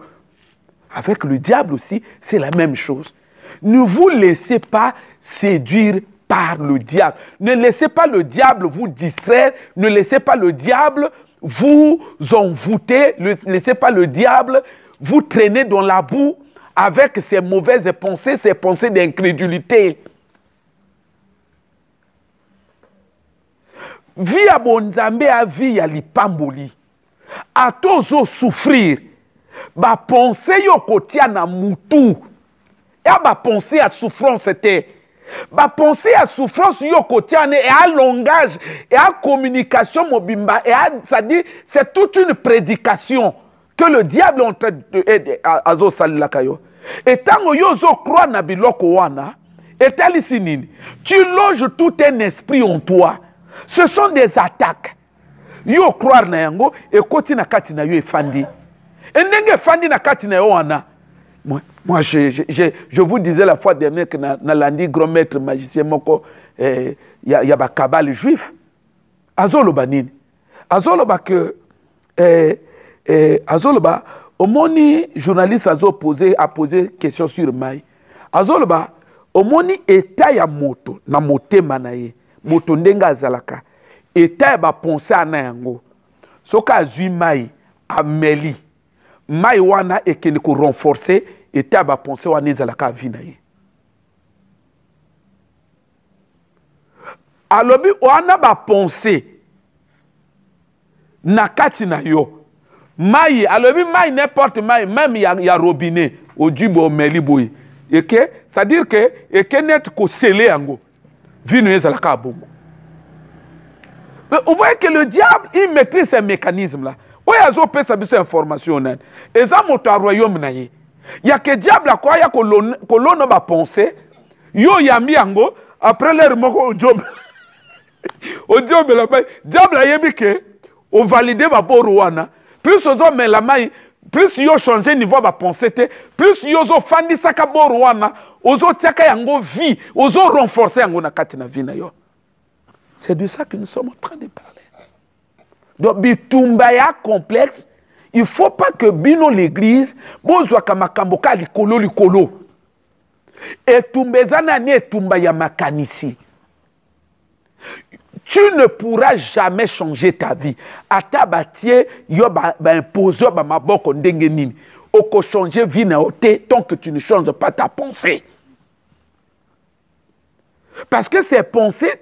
Avec le diable aussi, c'est la même chose. Ne vous laissez pas séduire par le diable. Ne laissez pas le diable vous distraire. Ne laissez pas le diable vous envoûter. Ne laissez pas le diable vous traîner dans la boue avec ses mauvaises pensées, ses pensées d'incrédulité. Vie à Bonzambe à vie à l'ipamboli. À tous souffrir. Ba penser yo kotia na mutu. Et ba penser à souffrance c'était. Ba penser à souffrance yo kotia et à langage et à communication mobimba et à ça dit c'est toute une prédication que le diable est en train de azo salilakayo. Et tant que yozo croit na biloko wana, et talisinini, tu loges tout un esprit en toi. Ce sont des attaques. Yo croire na yango et koti na kati na yo efandi. Et ndenge efandi na kati na yo wana. Moi, je vous disais la fois dernière que na landi grand maître magicien moko y a ba kabale juif. Azoloba nini. Azoloba que Azoloba omoni journaliste a posé question sur Mai. Azoloba omoni état ya moto na motema na ye. Moto ndenga azalaka. État ya ba pensé na yango. Soka azui Mai ameli. Mai wana ekene ko renforcer état ba pensé wana ezalaka vina ye. Alobi wana ba pensé na kati na yo. Mai, alobi mai n'importe mai, même ya robinet au djubo meli boy. Eke, c'est-à-dire que eke net ko scellé yango. Vino ezalaka bongo. Vous voyez que le diable, il maîtrise ces mécanismes-là. Oui, il y a des informations. Et ça, c'est un royaume. Il y a que diable a quoi, il y a que l'on a pensé. Yo yami yango, après l'air moko au job. Au job, le diable a yébi que, au valider ma wana. Plus aux hommes, la maille, plus yo changé niveau de pensée, plus yo zo fandi saka wana, ozo tiaka yango vie, ozo renforcer yango na katina vie na yo. C'est de ça que nous sommes en train de parler. Donc, bitumbaya complexe, il ne faut pas que bino l'église, bozwa kamakamboka likolo. Et tumbezana ni tumbaya makanisi. Tu ne pourras jamais changer ta vie. Ata batie yo ba imposer ba maboko ndenge nini. Oko changer vie na ote tant que tu ne changes pas ta pensée. Parce que ces pensées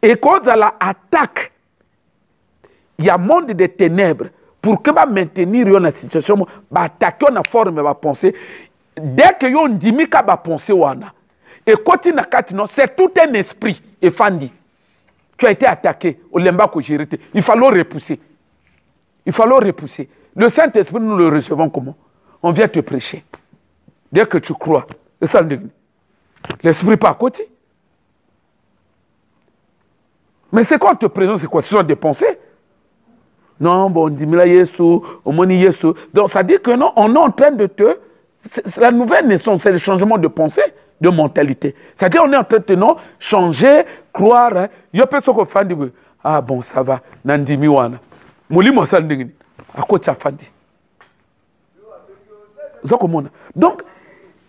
et quand la attaque, il y a un monde de ténèbres pour que va maintenir une situation, va attaquer une forme de pensée. Dès que yon dimi ka ba pensée wana, et continue c'est tout un esprit effandi. Tu as été attaqué au lemba ko jirete. Il fallait repousser. Il fallait repousser. Le Saint-Esprit, nous le recevons comment? On vient te prêcher. Dès que tu crois, l'esprit pas à côté. Mais c'est quand on te présente, c'est quoi? Ce sont des pensées. Non, bon, on dit, mais là, Yesu, on moni Yesu. Donc, ça dit que non, on est en train de te... C'est la nouvelle naissance, c'est le changement de pensée, de mentalité. C'est-à-dire, on est en train de non, changer, croire. Hein. Yo pe soko fandi. Ah bon, ça va. Nandimi wana. Mouli mo sandingini. À quoi tu as fandi? Donc,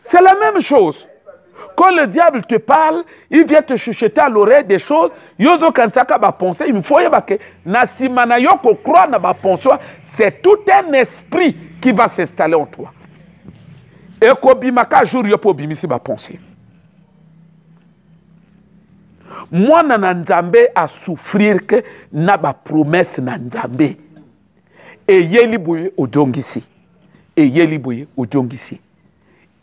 c'est la même chose. Quand le diable te parle, il vient te chuchoter à l'oreille des choses. Yozo kansaka ba penser, il faut que nasimana yoko croire na ba pensée, c'est tout un esprit qui va s'installer en toi. Et kobimaka jour yopo bimisi ba pensée. Moi na nzambe a souffrir que na ba promesse na nzambe. Et yeli boye odongisi. Et yeli boye odongisi.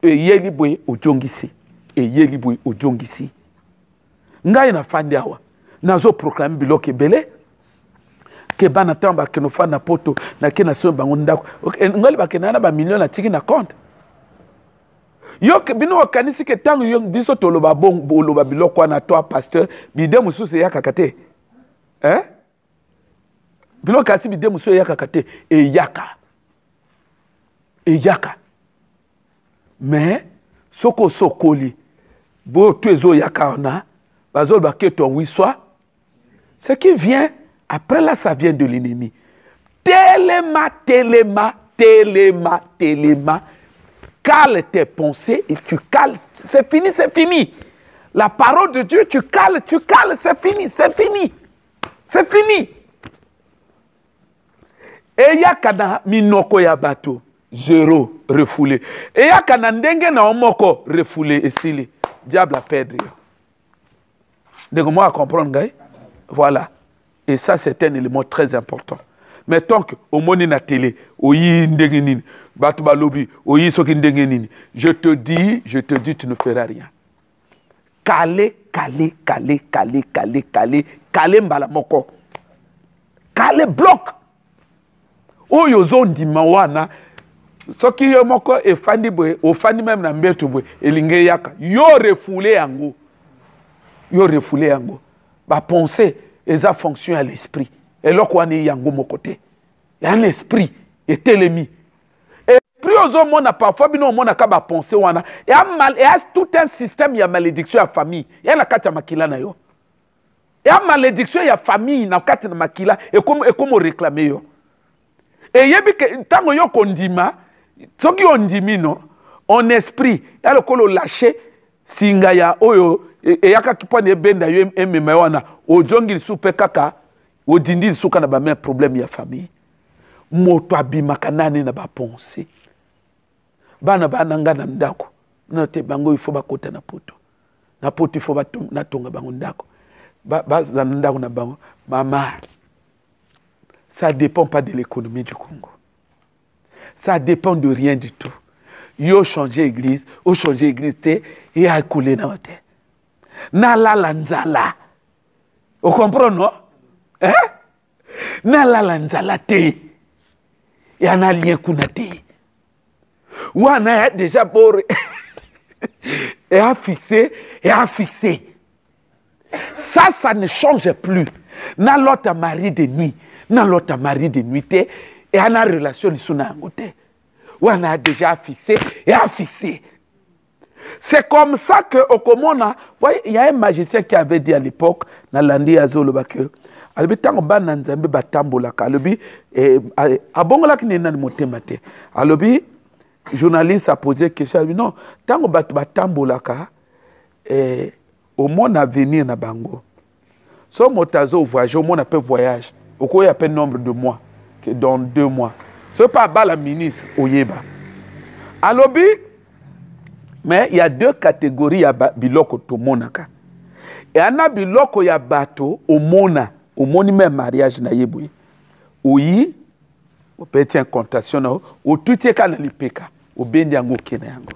Et yeli boye odongisi. Et yeliboui au djongisi. Ngai na fandi awa. Nazo proclame biloke belé. Ke bana tamba ke no fana poto na ke na so bango ndako. Ngali ba ke na ba million na tiki na compte. Yo ke bino kanisi ke tango yo biso toloba bon boloba biloko na toi pasteur bide mususu ya kakate. Hein? Biloko kasi bide mususu ya kakate e yaka. E yaka. Mais soko sokoli bo tuezo yakana bazol baketo wiswa ce qui vient après là ça vient de l'ennemi. Téléma cale tes pensées et tu cales, c'est fini. La parole de Dieu, tu cales, c'est fini. Et yakana minoko ya bato. Zéro refoulé. Et ya kanandenge na omoko refoulé et sili. Diable a perdu. Donc moi à comprendre, gars. Voilà. Et ça c'est un élément très important. Mais tant que au moni na télé, oyi ndenge nini, batu balobi, oyi soki ndenge nini, je te dis, tu ne feras rien. Calé mbala moko. Calé bloc. oyo zondima wana soki yo moko efandi boye ofandi même na mbeto boye elinge yaka yo refoulé yango ba penser eza fonction à l'esprit eloko wana yango moko te ya un esprit etelemi esprit ozomona parfois bino omona ka ba penser wana ya tout un système ya malédiction ya famille ya na kati ya makila na yo ya malédiction ya famille na kati na makila ekomo réclamer yo et yebi ke tango yo kondima soki ondimi no en esprit ya lokolo lâcher singa ya oyo eyaka kipone ebenda yo emema wana ojongi lisupe kaka odindi lisuka na ba même problème ya famille moto abimaka nani na ba penser bana bananga na ndako na te bango ifo bakota na poto ifo natonga bango ndako za ndako na bango mama ça dépend pas de l'économie du Congo. Ça dépend de rien du tout. Yo changer église, et a coulé dans la terre. Na la lanzala. Vous comprenez, non? Hein? Na la lanzala te. Et en a lien kuna te. Ou on a déjà pour et a fixé. Ça ne change plus. Na l'autre mari de nuit. Na l'autre mari de nuit te. Et on a une relation où on a déjà fixé et a fixé. C'est comme ça que au Komona, voyez, il y a un magicien qui avait dit à l'époque, dans l'Andi Azolo Bakeu, albi tango bana nzambe batambola ka albi abongola ki nena motema te. Albi journaliste a posé question, albi non, tango batambola ka au monde à venir na bango. So motazo voyage, au monde appelle voyage. Au quoi il y a peu nombre de mois. Que dans 2 mois. Ce n'est pas la ministre Oyeba. Alobi, mais il y a 2 catégories. Il y a biloko to monaka. Et il y a biloko ya bato au mona. Au moni même mariage na yeboui. Oui, au petit incantation, au tout est kana lipeka. Au bendiango kenayango.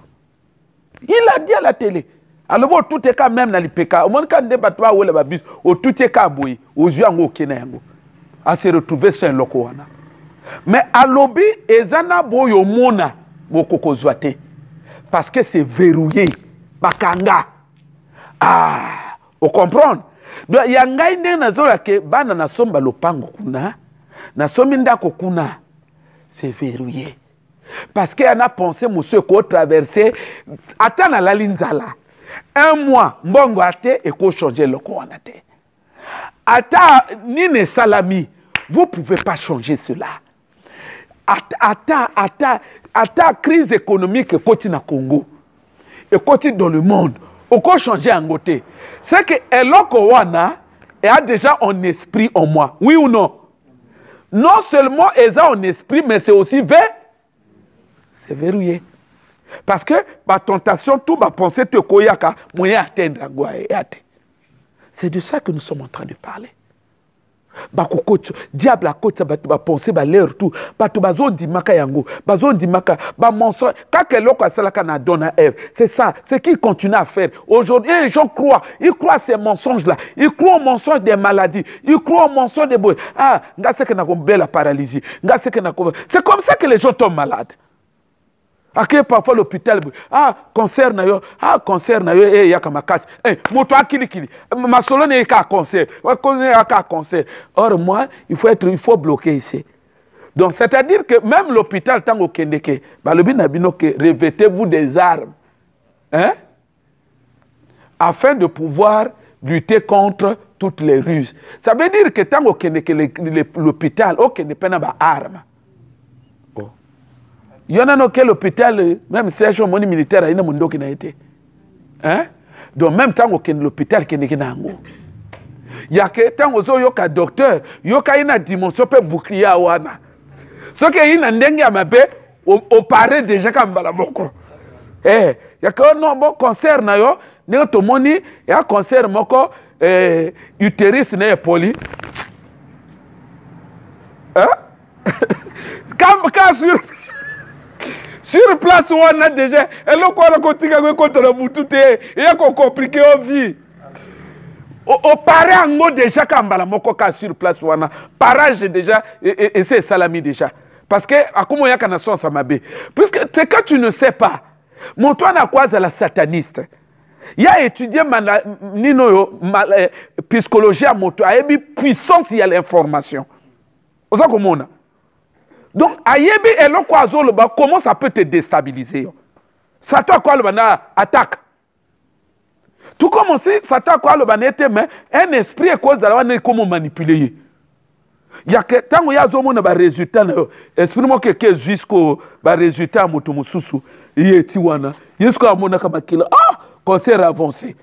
Il a dit à la télé. Alors, tout est quand même na lipeka. Au monde quand débatwa ou le babus. Au tout est kaboui. Au juango kenayango. À se retrouver sur un lokoana. Mais à l'obi, ezana boyo mona bokoko zoate. Parce que c'est verrouillé. Bakanga. Ah, vous comprenez? Donc, il y a un gars na zola ke bana na somba lopango kuna. Na sominda kokuna. C'est verrouillé. Parce qu'il y en a pensé, monsieur, qu'on traversé. Attends la linzala. 1 mois, mbongo ate et qu'on change le koanate. Attends, nine salami. Vous ne pouvez pas changer cela. Attends, crise économique côté na Congo et côté dans le monde. On peut changer en côté. C'est que Eloko Wana a déjà un esprit en moi. Oui ou non? Non seulement ils ont un esprit, mais c'est aussi c'est verrouillé. Parce que ma tentation, tout ma pensée, te koyaka, moyen atteindre. C'est de ça que nous sommes en train de parler. Diable à côté ba penser ba l'air tout bato bazo dimaka yango bazo dimaka ba mensonge quand l'autre a cela kana donne Ève, c'est ça, c'est qu'il continue à faire aujourd'hui. Les gens croient, ils croient ces mensonges là, ils croient aux mensonges des maladies, ils croient aux mensonges des bois. Ah ngase que na kombe la paralysie, ngase que na c'est comme ça que les gens tombent malades. Ake parfois l'hôpital, cancer na yo, yaka makasi. Moto akili. Ma solo ne ka cancer. Cancer. Or moi, il faut bloquer ici. Donc c'est-à-dire que même l'hôpital tango kendeke, balobi na bino ke revêtez-vous des armes. Hein? Afin de pouvoir lutter contre toutes les ruses. Ça veut dire que tango kendeke l'hôpital, ne pas na armes. Il y en a quel hôpital, même si c'est un moni militaire, il y a un monde qui n'a été. Hein? Donc, même temps que l'hôpital qui n'est pas en haut. Il y a quelqu'un qui est un docteur, il y a une dimension de bouclier à Wana. Ce qui est un dengue à ma baie, au paraît déjà comme Balamoko. Il y a un bon concert, il y a un concert, utérus, poli. Hein? Quand sur place, on a déjà. Et là, on a continué contre le Boutou. Il y a compliqué en vie. Au parent, déjà, quand on a sur place, on a parage déjà, et c'est salami déjà. parce que à comment ya kana sens mabe puisque c'est que tu ne sais pas mon toi na quoi la sataniste il a étudié psychologie à moto ayebi puissance il y a l'information oza komona donc ayebi eloko azoloba comment ça peut te déstabiliser Satan quoi le bana attaque tout comme aussi Satan quoi le bana était mais un esprit est cause alors on comment manipuler il y a que tant il y a zomona ba résultat esprit moi que jusqu'au ba résultat moto mususu yeti wana yesko amona kama kila concert avancé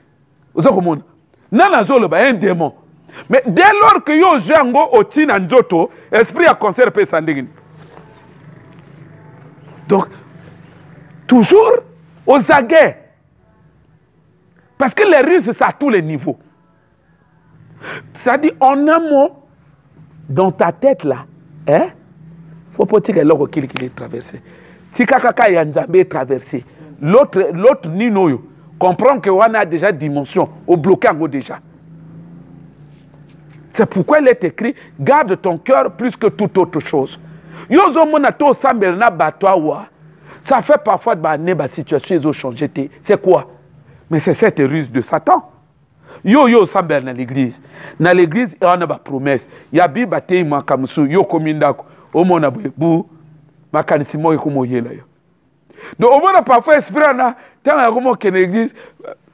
vous avez compris nana zolo ba un démon mais dès lors que yo jango otina njoto esprit à concert peut s'endiguer donc toujours aux aguets parce que les Russes c'est à tous les niveaux ça dit en un mot dans ta tête là hein faut pas que l'autre qui est traversé si kaka ya nzambe traversé l'autre nino comprend que on a déjà dimension au bloqué en haut déjà. C'est pourquoi il est écrit garde ton cœur plus que toute autre chose. Yozo monato sambel na batwa ça fait parfois de situation ils ont changé. C'est quoi? Mais c'est cette ruse de Satan. Yo sambel na l'église. Na l'église on a ba promesse. Ya bi batei makamusu yo komindako. O mona bu makanisi mo ko yela yo. Donc, au moins, parfois, esprit, tant que l'église,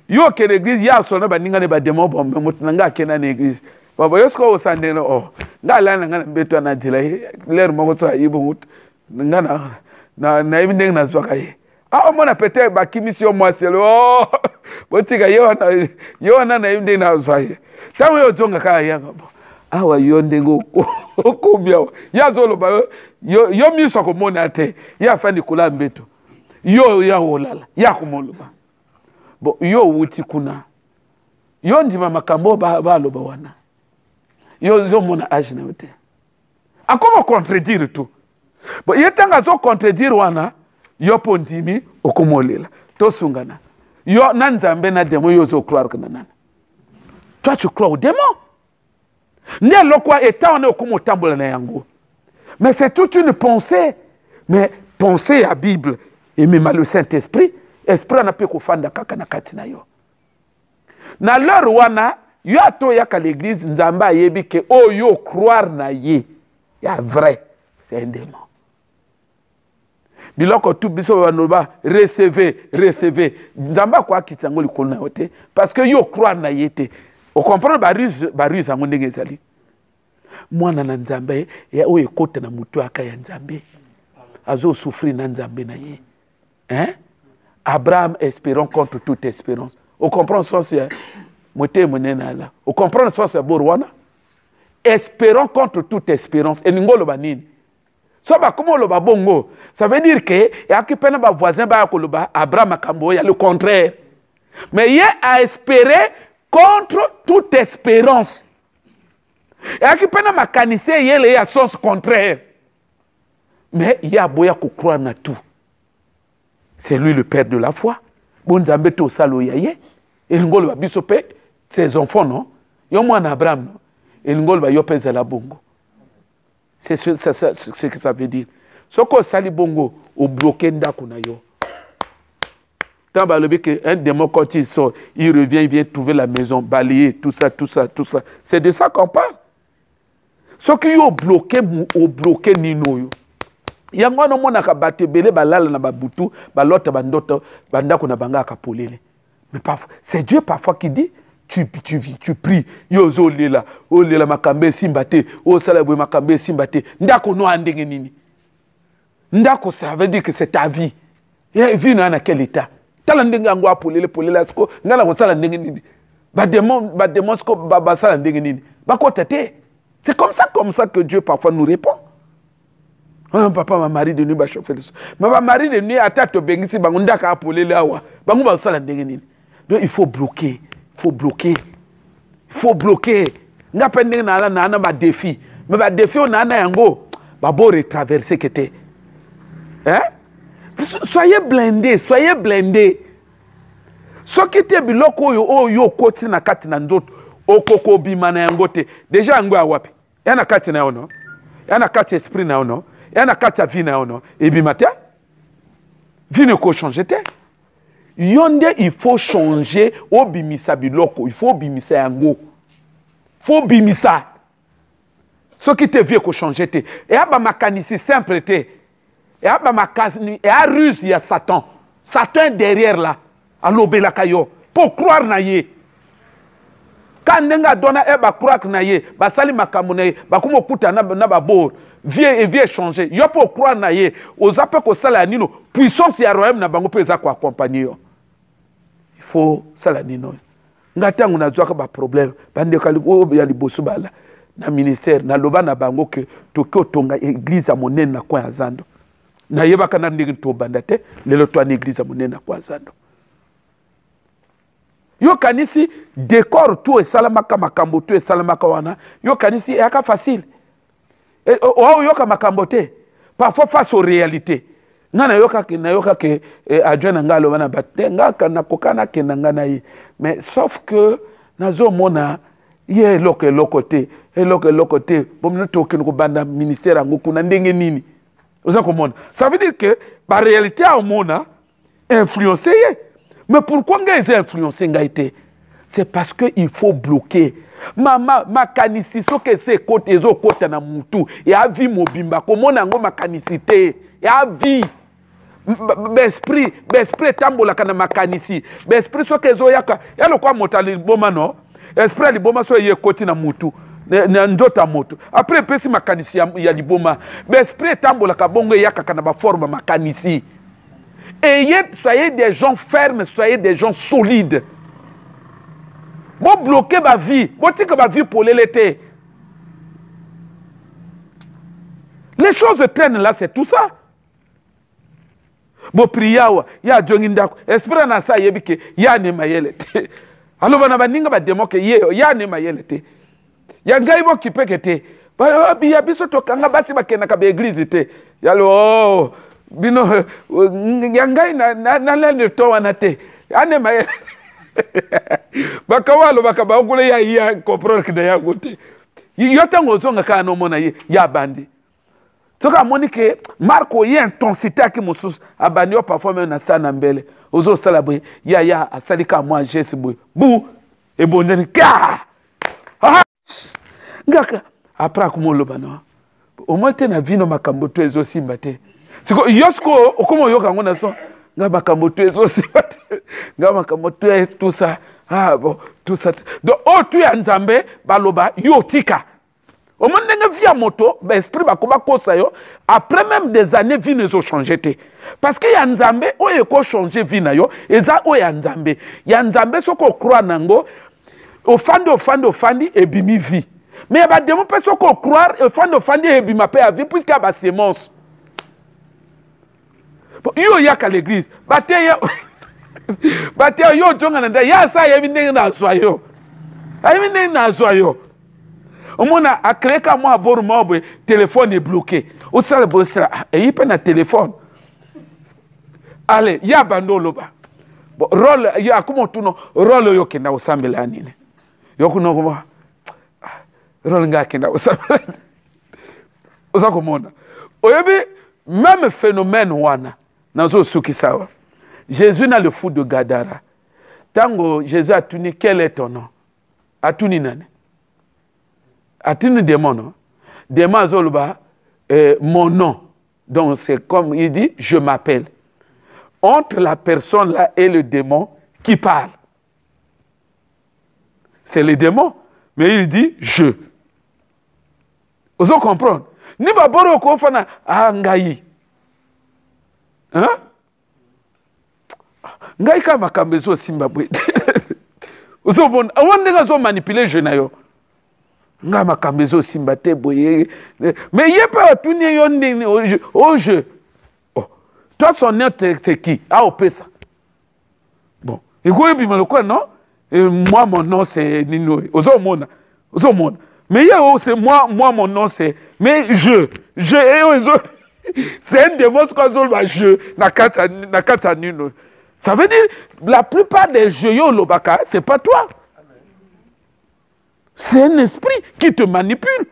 yo que l'église, ya sonne ba ninga ne ba démon bon, mais mutanga kena l'église. Baba yosko o sande no oh. Ngala nga mbeto na dila l'air mo so ayibo nga na ibindeng na zwaka ye. Ah on a peut-être ba kimisio moi c'est oh. Botika yo na ibindeng na zwaye. Tant yo jonga ka yanga bo. Awa yo ndengo okobia. Ya zolo ba yo miso ko monate. Ya fandi kula mbeto. Yo ya olala ya kumoluba bon yo wuti kuna yo ndima makambo ba loba wana yo mona age na wote a comment contredire tout bon yetanga zo contredire wana yo pondimi okomolela to sungana yo nanzambe na démon yo zo croire que nanana toi tu crois au démon ne lokwa état on est okomotambola na yango mais c'est toute une pensée mais pensée à Bible et même le Saint-Esprit, esprit n'a pas qu'on fanda kaka na katina yo. Na leur wana, yo ato ya ka l'église nzamba yebi ke oh yo croire na ye. Ya vrai, c'est un démon. Biloko tout biso banoba recevez. Nzamba kwa kitango likolo na yote parce que yo croire na ye te. On comprend ba ruse ango ndenge ezali. Mwana na nzambe ya o ekota na mutu aka ya nzambe. Azo souffrir na nzambe na ye. Hein? Abraham espérant contre toute espérance. On comprend ça c'est on comprend ça c'est Borwana. Espérant contre toute espérance. Et n'ingolo banini. Ça va comment le bongo. Ça veut dire que y a qui peine ba voisin ba koloba Abraham akambo y a le contraire. Mais il a espéré contre toute espérance. Y a qui peine ma canissé y a sens contraire. Mais il y a boya ko croire na tout. C'est lui le père de la foi. Bon Nzambe to salo yaye. Et ngolo ba bisope ses enfants non. Yo mo na Abraham non. Et ngolo ba yo pesa la bongo. C'est ce que ça veut dire. Soko sali bongo au bloqué ndako na yo. Tant ba le que un démon quand il sort, il revient, il vient trouver la maison, balayer tout ça. C'est de ça qu'on parle. Ce qui yo bloqué nino yo. Yango no mona ka batebele balala na babutu balota bandoto bandako na banga akapolele mais parfois c'est Dieu parfois qui dit tu pries yo zo lela makambe simbate o sala boy makambe simbate ndako no andenge nini ndako ça veut dire que c'est ta vie et vie na quel état tala ndenge ngo apolele sko ngala ko sala ndenge nini ba démon sko ba sala ndenge nini ba ko tete c'est comme ça que Dieu parfois nous répond. Oh, papa, ma mari de nuit va chauffer le son. Mais ma mari de nuit attaque au bengisi, bangunda ka apolé là wa. Bangu ba sala ndenge. Donc il faut bloquer. Nga pende na ma défi. Mais ba défi on na yango. Ba bo retraverser kete. Hein? Soyez blindés. So kete biloko yo koti na kati na ndoto. Okoko bima na yango te. Déjà yango awapi. Yana kati na ono. Yana kati esprit na ono. et na kati ya vie na yo non ebima te vie ne ko changer te yonde il faut changer obimisa biloko il faut obimisa yango faut obimisa ce qui te vie ko changer te et aba makanisi simple te et aba makani et a ruse ya Satan derrière là alobelaka yo pour croire na ye quand nenga dona eba croire na ye basali makambo na ye bakumo kuta na babor vie changer yo pour croire na ye ozape ko sala nino puissance ya royaume na bango peza ko accompagner yo il faut sala nino ngata nguna zwaka ba problème bande kali o ya liboso bala na ministère na loba na bango ke tokyo tonga église monene na kwa Zando na yebaka na ndenge to banda te lelo to na église monene na kwa Zando yo kanisi décor tout et salamaka makambo tout et salamaka wana yo kanisi yaka facile o yo ka makambo te parfois face aux réalités ngana yoka ke adjoint ngalo wana batte ngaka na kokana ke ngana yi mais sauf que nazo mona ye lokote lokote bomno token ko banda ministère ngoku na ndenge nini oza komona ça veut dire que par réalité a mona influencer. Mais pourquoi ils ont influencé Ngaïté? C'est parce qu'il faut bloquer. Ma canicité, c'est côté les autres côté na mutu. Et a vie mobimba. Comment on ma canicité? Et a vie. L'esprit tambola kana ma canicité. L'esprit so que zo yaka. Ya lo kwa motali boma no. Esprit li boma so ye côté na mutu. Na ndota moto. Après pesi ma canicité ya li boma. L'esprit tambola ka bongo yaka kana ba forme ma canicité. Soyez des gens fermes, soyez des gens solides. Bon bloquer ma vie, bon dire que ma vie pour l'été. Les choses traînent là, c'est tout ça. Bon priya il y a Djonginda, esprit na sa yebike, ya ne mayelete. Alors bana baninga ba demo ke ya ne mayelete. Ya ngai bo kipekete. Ba biya biso to kanga basi bakena ka be église te. Ya lo bino yangai na lele to wanate ane ma bakawalo bakaba okule ya comprendre que ya gote yota ngozonga ka no mona ya bandi toka monike Marco y intensité ki musus abanyo parfois même na sana mbele ozo sala boy ya asalika moi geste boy bu e bondeni ka ngaka après kumolo bana au moins te na vino makambo to ezo simbate siko yosko okomo yoka ngona so ngaba kamoto ezo sibate ngaba kamoto tout ça bon tout ça donc tu ya nzambe baloba yotika au monde nga via moto ba esprit ba koba kosa yo après même des années vie ne zo changer te parce que ya nzambe oye ko changer vie na yo eza o ya nzambe soko croire nango ofandi ebimi vie mais ba demo pe soko croire ofandi ebima pe a vie puisque ba sémence. Yo yaka l'église bate yo jonga nda ya sa yebi ndenge na soyo ayi ndenge na soyo omona akreka mo aboru mobwe téléphone est bloqué o sala bosra e pe na téléphone allez ya bandolo ba bon rôle ya como tuno rôle yo kenda osambela nini yo kuno ko rôle nga kenda osambela oza komona oyebi même phénomène wana nazo suki sawa Jésus na le fou de Gadara tango Jésus a tuni quel est ton nom atuni nani atuni démon non démon azoluba mon nom donc c'est comme il dit je m'appelle entre la personne là et le démon qui parle c'est le démon mais il dit je vous comprenez ni baboro ko fana ngai hein ngai ka makambezo simba bwe uzo bon awande ga zo manipuler je na yo nga makambezo simba te boye mais yé pas tuni yo ndini au jeu toi son nom c'est qui a opesa bon et quoi bi maloko non et moi mon nom c'est Nino uzo mona mais c'est moi mon nom c'est mais je c'est un démon je na kata Nino. Ça veut dire la plupart des jeux yo lobaka c'est pas toi. C'est un esprit qui te manipule.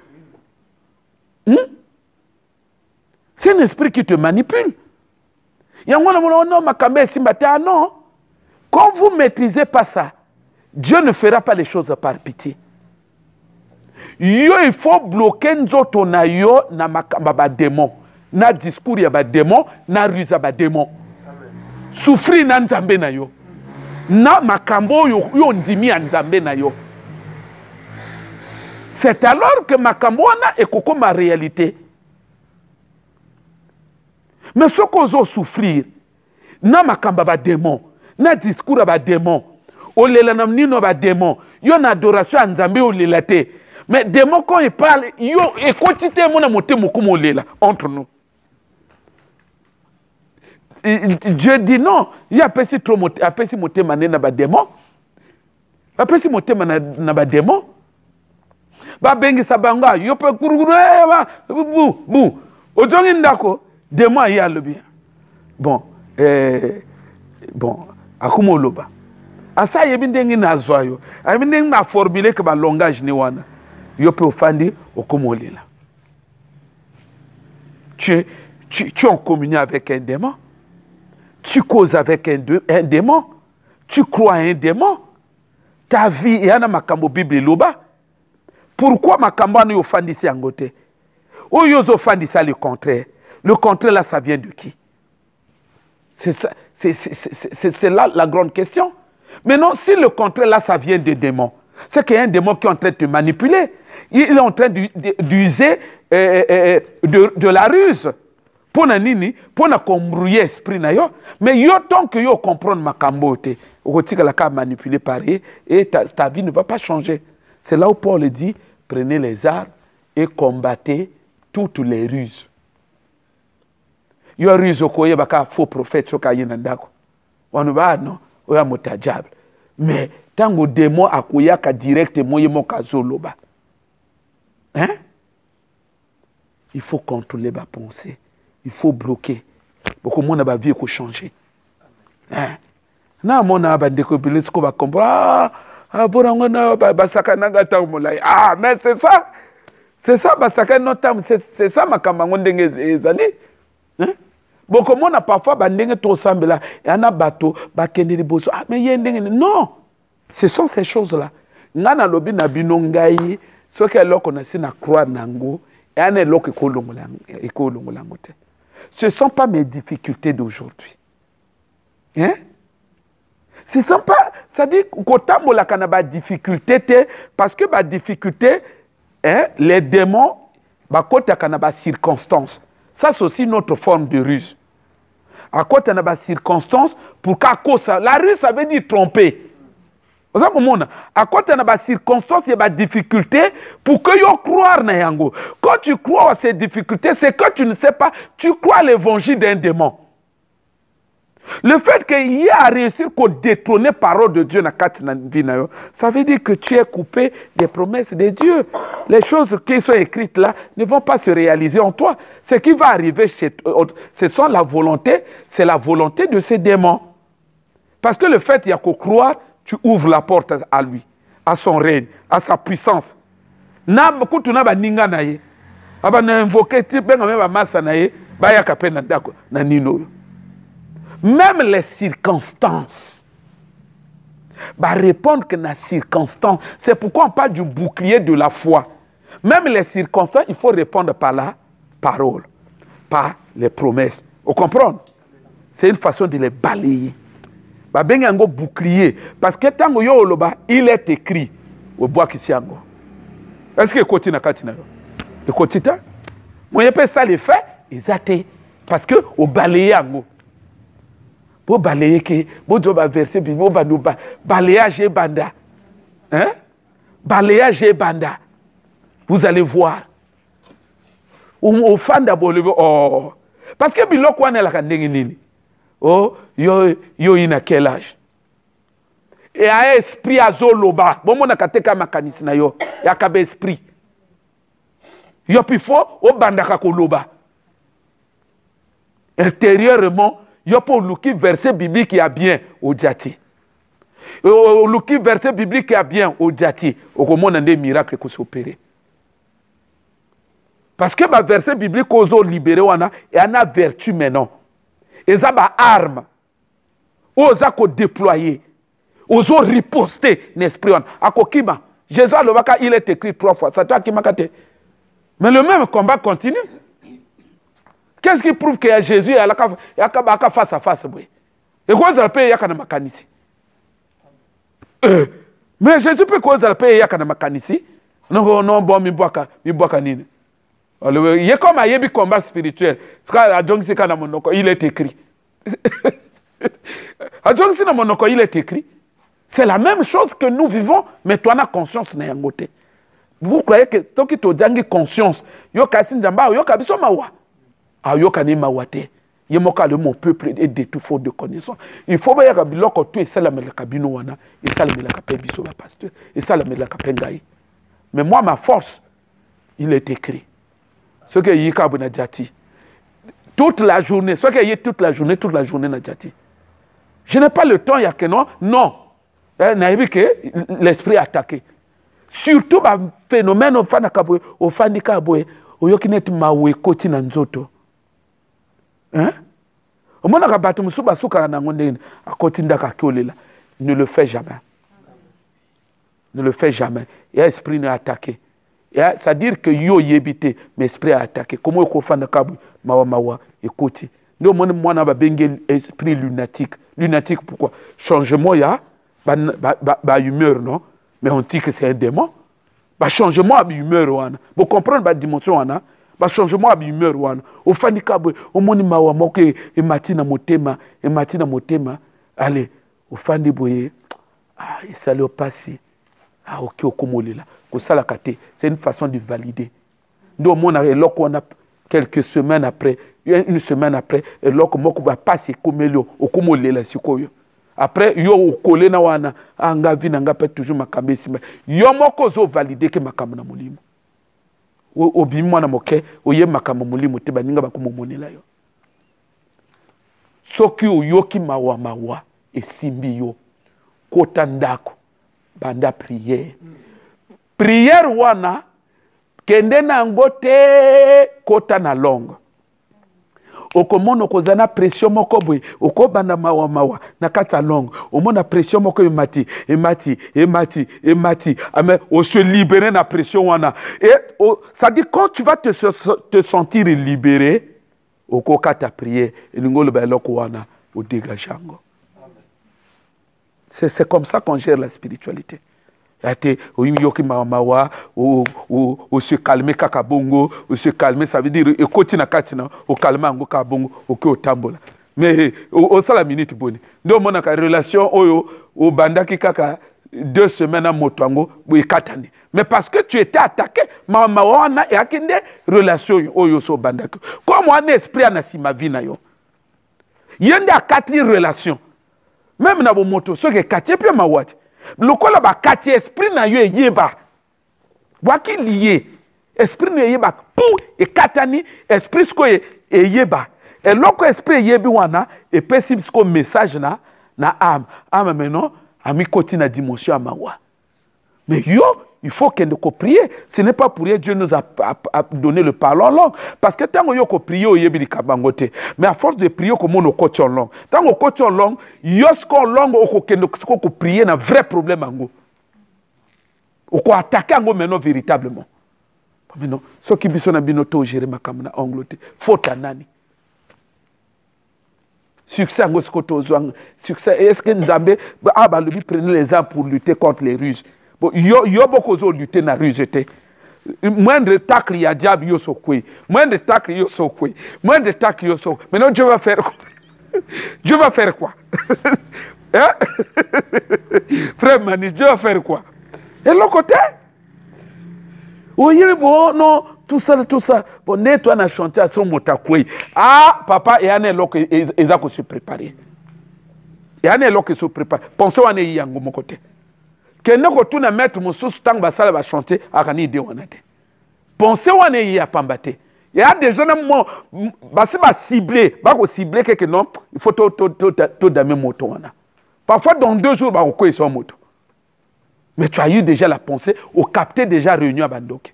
C'est un esprit qui te manipule. Non. Quand vous ne maîtrisez pas ça, Dieu ne fera pas les choses par pitié. Il faut bloquer nzoto na yo na makamba démon, na discours ya ba démon, na ruse ba démon. Souffrir na nzambe na yo. Na makambo yo ndimi ya nzambe na yo. C'est alors que makambo na ekoko ma réalité. Mais ce qu'on a souffrir, na makamba ba démon, na discours ba démon, olela na mnino ba démon, yo na adoration à nzambe olela te. Mais démon quand il parle, yo écoutez mon moté mokumo olela entre nous. Dieu dit non, il y a pesi trop moté, a pesi moté mané na ba démon. A pesi moté na ba démon. Ba bengi sabanga, yo pe kuruguru bu. Ojongi ndako, démon ya le bien. Bon, akumo loba. Asa yebi ndengi na zwayo. Yebi ndengi na formuler que ba langage ni wana. Yo pe ofandi okomolela. Tu es en communion avec un démon. Tu causes avec un démon. Tu crois à un démon. Ta vie est en makambo Bible loba. Pourquoi makambo ani ofandi si angote? O yozo ofandi ça le contraire. Le contraire là ça vient de qui? C'est là la grande question. Mais non, si le contraire là ça vient des démons, c'est qu'il y a un démon qui est en train de te manipuler. Il est en train d'user de la ruse. Pour nini, pour na kombrouiller esprit na yo. Mais yo tant que yo comprendre ma kambote, rotika la ka manipuler par et ta vie ne va pas changer. C'est là où Paul dit, prenez les armes et combattez toutes les ruses. Yo ruse okoye baka faux prophète soka yinandako. Wanu ba non, oya motajable. Mais tango démon akoya ka direct moye moka zoloba. Hein? Il faut contrôler ma pensée. Il faut bloquer. Beaucoup de monde a vie qui changer. Hein? Na mona ba ndeko bilis ko ba comprendre. Ah mais c'est ça. C'est ça basaka no tam c'est ça makambango ndenge ezali. Hein? Beaucoup de monde a parfois ba ndenge to sambela yana bato ba kende liboso. Ah mais yendenge non. Ce sont ces choses-là. Ngana lobi na bino ngai ce que l'on a si na croire nango et ane l'ok ekolongolango. Ce ne sont pas mes difficultés d'aujourd'hui. Hein? Ce ne sont pas, ça dit qu'autant la kanaba difficulté parce que ma difficulté, hein, les démons, bah côté kanaba circonstance. Ça c'est aussi notre forme de ruse. À côté kanaba circonstance pour qu'à cause la ruse ça veut dire tromper. À côté de la circonstance, il y a des difficultés pour que tu crois na yango. Quand tu crois à ces difficultés, c'est que tu ne sais pas, tu crois à l'évangile d'un démon. Le fait qu'il y ait à réussir qu'au détrôner parole de Dieu, ça veut dire que tu es coupé des promesses de Dieu. Les choses qui sont écrites là ne vont pas se réaliser en toi. Ce qui va arriver chez toi, c'est la volonté de ces démons. Parce que le fait qu'il y a qu'au croire, tu ouvres la porte à lui, à son règne, à sa puissance. Même les circonstances. Répondre que la circonstance. C'est pourquoi on parle du bouclier de la foi. Même les circonstances, il faut répondre par la parole, par les promesses. Vous comprenez? C'est une façon de les balayer. Babengango bouclier parce que tango yo oloba il est écrit au bois qui siango. Est-ce que côté na katina yo? Et côté ta moyen peut ça les fait exacté parce que au balayer ango. Pour balayer que bo doba verset bibo banuba balayage et banda. Hein? Balayage et banda. Vous allez voir. Au fan d'abord oh parce que biloko wana la kandengi nini. Oh, yo ina quel âge? Et a esprit azoloba. Bon, mon akateka makanisi na yo. Yakabe esprit. Yo pifo, o bandaka koloba. Intérieurement, yo pour luki verset biblique qui a bien au diati. Luki verset biblique qui a bien au diati. Au comment on a des miracles qui s'opèrent. Parce que le verset biblique ozo libéré wana et en a vertu maintenant. Et ça ba arme. Oza ko déployer. Ozo riposter l'esprit wana. Akokima. Jésus il est écrit 3 fois. Ça toi qui m'a caté. Mais le même combat continue. Qu'est-ce qui prouve que Jésus est là face à face? Et quoi ça peut y a kana makanisi? Mais Jésus peut quoi ça peut y a kana makanisi? Non non bon mi boaka nini. Il y a comme un combat spirituel. Il est écrit. Il est écrit. C'est la même chose que nous vivons, mais toi, tu as conscience. Vous croyez que toi qui as conscience, mon peuple est de tout faute de connaissance. Il faut que tu aies ça la kabino wana et ça la biso la pasteur et ça la kapengai. Mais moi ma force, il est écrit. Ce que yika na jati. Toute la journée, ce que y toute la journée na jati. Je n'ai pas le temps ya que non. L'esprit attaqué. Surtout ba phénomène au fandika boy, au yokinet mawe koti na nzoto. Hein? Au moment où batu musuba suka na ngondene akoti ndaka kiolela, ne le fais jamais. Ne le fais jamais. Et l'esprit n'est attaqué. C'est-à-dire que yo yebité, mais l'esprit a attaqué. Comment il faut faire mawa écoutez. Nous moi na ba bengel esprit lunatique. Lunatique pourquoi? Changement ya ba humeur non, mais on dit que c'est un démon. Ba changement à humeur wana. Vous comprenez ba dimension wana? Ba changement à humeur wana. Au fanika bo au moni mawa moke e matina motema, allez, au fandi boye. Ah, il s'allait passer. Ah, ok, c'est une façon de valider. Nous, on a quelques semaines après, une semaine après, et là, on va passer comme au Komolé la sikoyo. Après, yo au collé na wana, anga vi nanga peut toujours makambe sima. Yo moko zo valider que makamba na mulimo. O bimwa na moke, o ye makamba mulimo te baninga bakumomonela yo. Soki o yoki mawa e simbi yo kota ndako banda prière. Prière wana kende na ngote kota na longue. Okomono kozana pression moko boy, okobanda mawa na kata longue. Omona pression moko emati. Ame o se libérer na pression wana. Et ça dit quand tu vas te sentir libéré, oko kata prière, ngolo ba eloko wana o dégageango. C'est comme ça qu'on gère la spiritualité. Ou se calmer kakabongo, ou se calmer, ça veut dire ekotina katina, ou calmer ango kabongo, ou ke otambola. Mais au ça la minute bonne. Donc mon relation au bandaki kaka 2 semaines à motoango, ou katani. Mais parce que tu étais attaqué, mama wana et akinde relation oyo so bandaki. Comme un esprit anasima vina yo. Yende a 4 relations. Même na bo moto, ce que 4 puis ma wat. Le kola ba 4 esprit na yo yeba. Waki lié. Esprit na yeba pou et katani esprit sko yeba. Et loko esprit yebi wana et possible sko message na âme. Âme maintenant ami koti na dimension amawa. Mais yo il faut qu'elle nous prie. Ce n'est pas pour rien Dieu nous a donné le parler en langue. Parce que tant qu'on a prié, on a kabangote. Mais à force de prier, on a coach en langue. Tant qu'on coach en langue, yosko langue, on a prié, un vrai problème en go. On a attaqué en go maintenant véritablement. Maintenant, ce qui sont binoto gérer ma kamana anglote, faute à nani. Succès en go succès. Est-ce que Nzambe lui prenait les armes pour lutter contre les Russes? Yo beaucoup de lutter na rusete. Moindre tacle ya diable yo sokwe. Moindre tacle yo sokwe. Moindre tacle yo sokwe. Maintenant Dieu va faire quoi? Dieu va faire quoi? Hein? Frère Mani, Dieu va faire quoi? Et l'autre côté? Oui, bon, non, tout ça. Bon, toi, on a chanté à son motakwe. Ah, papa, et on est là que se préparer. Et on est là que se préparer. Pensez à y a mon côté. Que nous retourne à mettre mon sous tant que ça va chanter à Rani de Wanate. Pensez à y a pambaté. Il y a des gens qui va cibler, quelque non, il faut tout damer moto. Parfois dans 2 jours, on va son moto. Mais tu as eu déjà la pensée, ou capté déjà réunion à Bandok.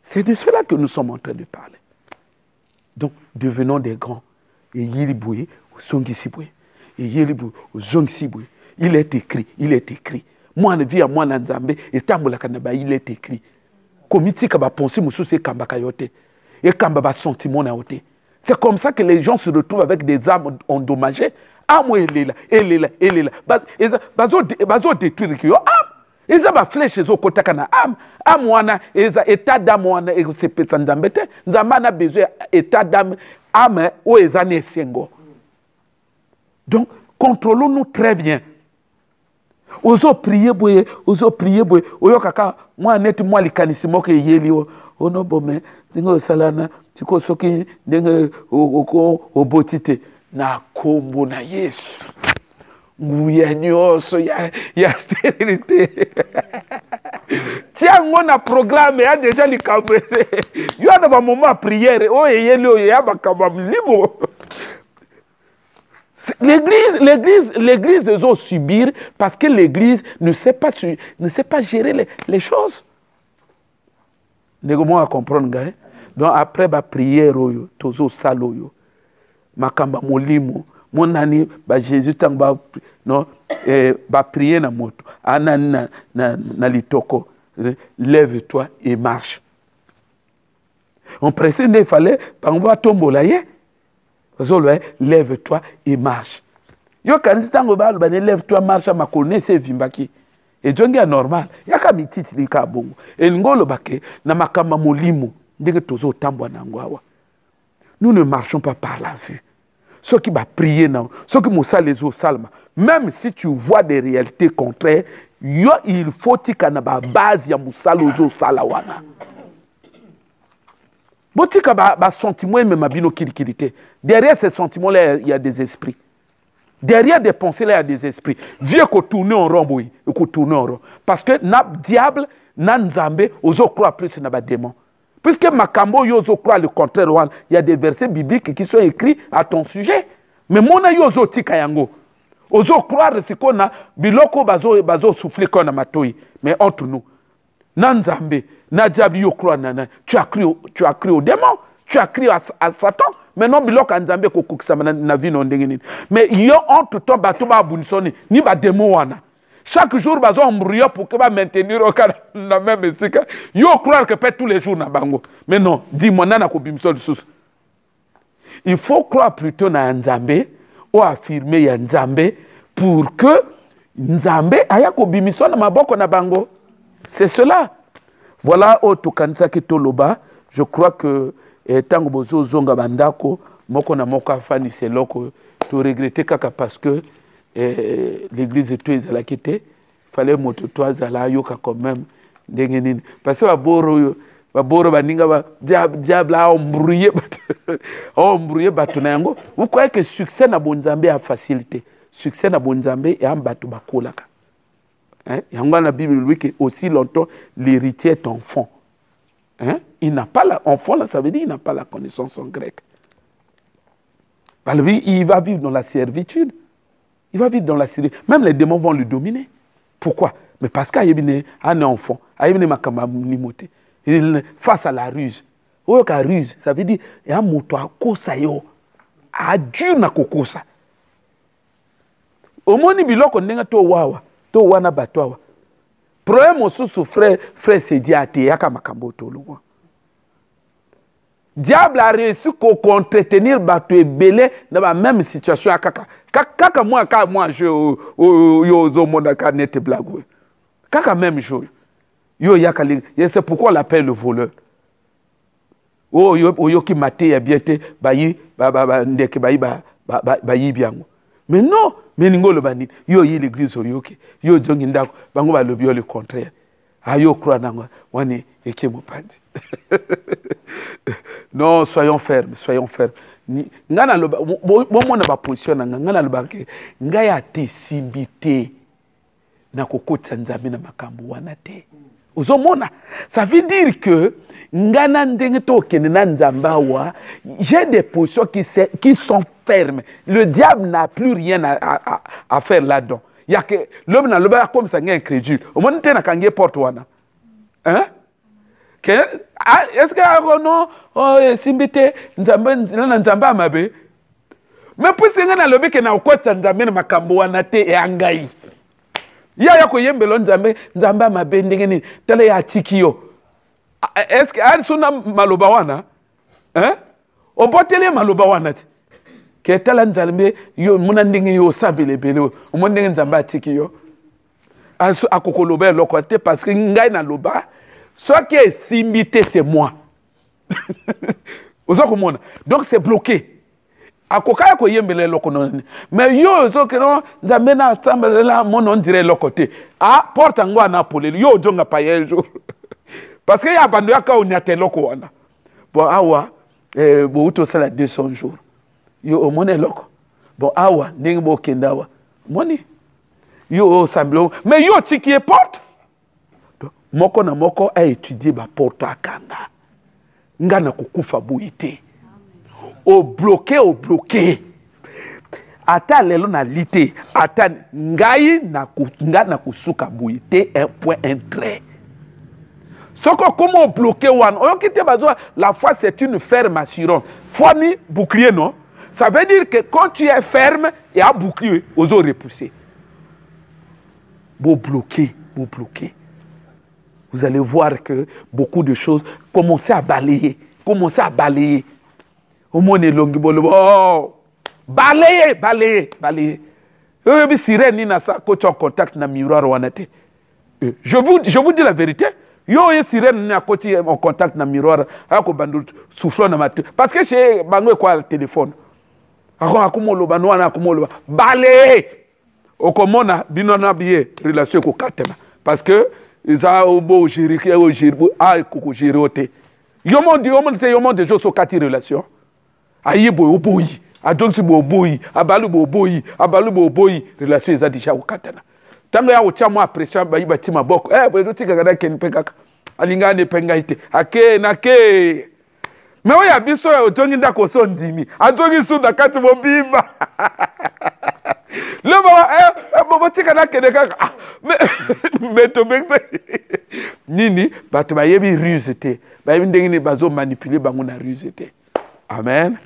C'est de cela que nous sommes en train de parler. Donc, devenons des grands. Et Yiliboué, Songisiboué. Et Yiliboué, Zongisiboué. Il est écrit, il est écrit. Moi, je vis à moi, Nzambe, et Tambola Kanaba, il est écrit. Komiti Kaba Ponsi Moussou, c'est Kamba Kayote. Et Kamba ba sentiment naote. C'est comme ça que les gens se retrouvent avec des âmes endommagées. Ah, moi, elle est là, elle est là, elle est là. Bazo détruire qui yo âme. Ils ont flèche zo kotaka na âme. Âme wana, état d'âme wana, et c'est peut-être Nzambete. Nzamba a besoin état d'âme, âme, ou ezane sengo. Donc, contrôlons-nous très bien. Ozo prier boye, ozo prier boye. Oyo kaka, moi net moi likanisimo ke yeli o. Ono bome, dingo salana, tiko soki ndenge obotite na kombo na Yesu. Nguya nyoso ya stérilité. Tiens, on a programme, il y a déjà les caméras. Il y a un moment à prière. Oh, il y a un libre. L'église doit subir parce que l'église ne sait pas gérer les choses. Nous devons comprendre. Donc après la prière, tozo saloyo, makamba molimo, mon ani ba Jésus tanga non ba prier na moto, ana na litoko, lève-toi et marche. On précise il fallait par ba tombola ye. Lève-toi et marche. Yo kanisi tango ba lève-toi marche ma kolne se vimbaki. Et donc normal. Yaka mititi lika bongo. Et ngolo bake na makamba molimo ndenge tozo tambwa na ngwawa. Nous ne marchons pas par la vue. Ceux qui va prier non, ceux qui moussa les eaux salma. Même si tu vois des réalités contraires, yo il faut tikana ba base ya moussa les eaux salawana. Botika ba sentiment même mabino kilikilité. Derrière ces sentiments-là, il y a des esprits. Derrière des pensées-là, il y a des esprits. Dieu qu'on tourne en rond, oui, qu'on tourne en rond. Parce que na diable, na nzambe, ozo croit plus na ba démon. Puisque makambo yozo croit le contraire, il y a des versets bibliques qui sont écrits à ton sujet. Mais mona yozo tika yango. Ozo croire ce qu'on a, biloko bazo souffler qu'on a matoi. Mais entre nous, na nzambe, na diable yo croit nana, tu as cru au démon, tu as cru à Satan. Maintenant, biloko nzambe ko kukisama na vie non ndengeni. Mais yo entre ton bateau ba bunisoni, ni ba démon wana. Chaque jour, bazo embrouillé pour que va maintenir au cas la même esika. Yo croire que peut tous les jours na bango. Mais non, dis-moi nana ko bimso de sous. Il faut croire plutôt na nzambe ou affirmer ya nzambe pour que nzambe aya ko bimiso na maboko na bango. C'est cela. Voilà auto kanisa ki toloba. Je crois que tango bozo zonga bandako moko na moko afani c'est loko to regretter kaka parce que l'église est très à la quitté. Fallait moto toise la yoka quand même ndengenini parce que baboro baninga ba diable a embrouillé bato na yango. Vous croyez que succès na bonzambe a facilité, succès na bonzambe et en bato bakolaka. Hein? Yango na Bible lui que aussi longtemps l'héritier est enfant. Hein? Il n'a pas l'enfant là, ça veut dire il n'a pas la connaissance en grec. Alors, il va vivre dans la servitude. Il va vivre dans la servitude. Même les démons vont le dominer. Pourquoi? Mais parce qu'il y a un enfant, face à la ruse. La ruse, ça veut dire il y a un moto à kosa yo. Adieu na kokosa. Au moins, il y a un to wawa. To wana batwawa. Problème aussi sous frère c'est diaté yaka makambo to lowa. Diable a réussi à entretenir bato et belé dans la même situation à kaka. Kaka moi je yo zo monaka net blague. Kaka même jour. Yo yaka c'est pourquoi on l'appelle le voleur. Oh yo ki maté ya biete bayi ndeke bayi biango. Mais non, mais n'ingolo bani yo yi l'église oyoke. Yo jongi ndako bango ba lobi le contraire. Ayo croit nangwa wani ekemo pandi. Non, soyons fermes, soyons fermes. Ngana loba bon na ba position ngana loba ke ngaya te simbité na kokota nzambe na makambo wana te. Ozomona, ça veut dire que ngana ndenge to kenena nzambawa, j'ai des positions qui sont fermes. Le diable n'a plus rien à faire là-dedans. Il y a que l'homme n'a pas comme ça incrédule. Au moins t'es na kange porte wana. Hein? Est-ce que non simbite nzambe amabe? Mais puis c'est ngana lobi ke na okota nzambe na makambo wana te e angai. Ya ko yembelo nzambe amabe ndenge ni tele ya tikio. Est-ce que ali suna maloba wana? Hein? Obotele maloba wana te. Ke tele nzambe yo muna ndenge yo sabele bele. Omo ndenge nzambe atikio. Akokoloba eloko te parce que ngai na loba ce qui est simbité c'est moi. Donc c'est bloqué. Akokaya ko yembele eloko non. Mais yo zo ke non nzambe na tsambela la mon on dirait eloko te. Ah porte ngwa na polele yo jonga pa un jour. Parce que ya bando ya ka onyate eloko wana. Bon awa bo uto sala 200 jours. Yo o mone eloko. Bon awa ndenge bo kendawa. Moni yo samblo mais yo tiki e porte moko na moko a étudié ba porte akanga ngana kukufa buite o bloqué ata lelo na lité ata ngai na ngana kusuka buite un point un trait soko comment bloquer one on kite bazo la foi c'est une ferme assurance foi ni bouclier non ça veut dire que quand tu es ferme et à bouclier aux autres repousser. Vous bloquez. Vous allez voir que beaucoup de choses commencent à balayer. Au moins, oh, balayer. Sirène na sa coach en contact na miroir wanate. Je vous dis la vérité. Yo sirène na côté en contact na miroir ako bandu soufflant na matin parce que chez bango quoi le téléphone. Akumoloba no na akumoloba. Balayer. Okomona binona biye relation ko katema parce que ils ont beau gérer ko gérer ote yomo de jo so kati relation ayibo oboyi adonsi bo oboyi abalu bo oboyi relation ils a déjà ko katana tango ya ucha mo pression ba yiba tima boko bo tika gada ken pekaka alinga ne penga ite ake na ke mais oya biso ya otongi ndako so ndimi atongi su da kati mo bimba. Le baba tika na kene kaka mais to nini bato ba yebi ruse te ba yebi ndenge ni bazo manipuler bango na ruse te. Amen.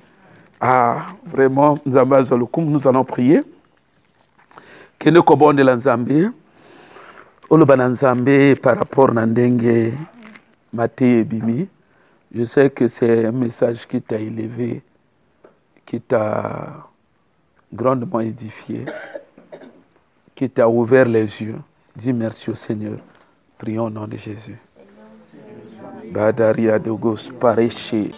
Vraiment nzamba zolukum nous allons prier kene ko bonde la nzambe oloba na nzambe par rapport na ndenge Matthieu bimi. Je sais que c'est un message qui t'a élevé, qui t'a grandement édifié, qui t'a ouvert les yeux. Dis merci au Seigneur. Prions au nom de Jésus. Badaria de Gos Pareché.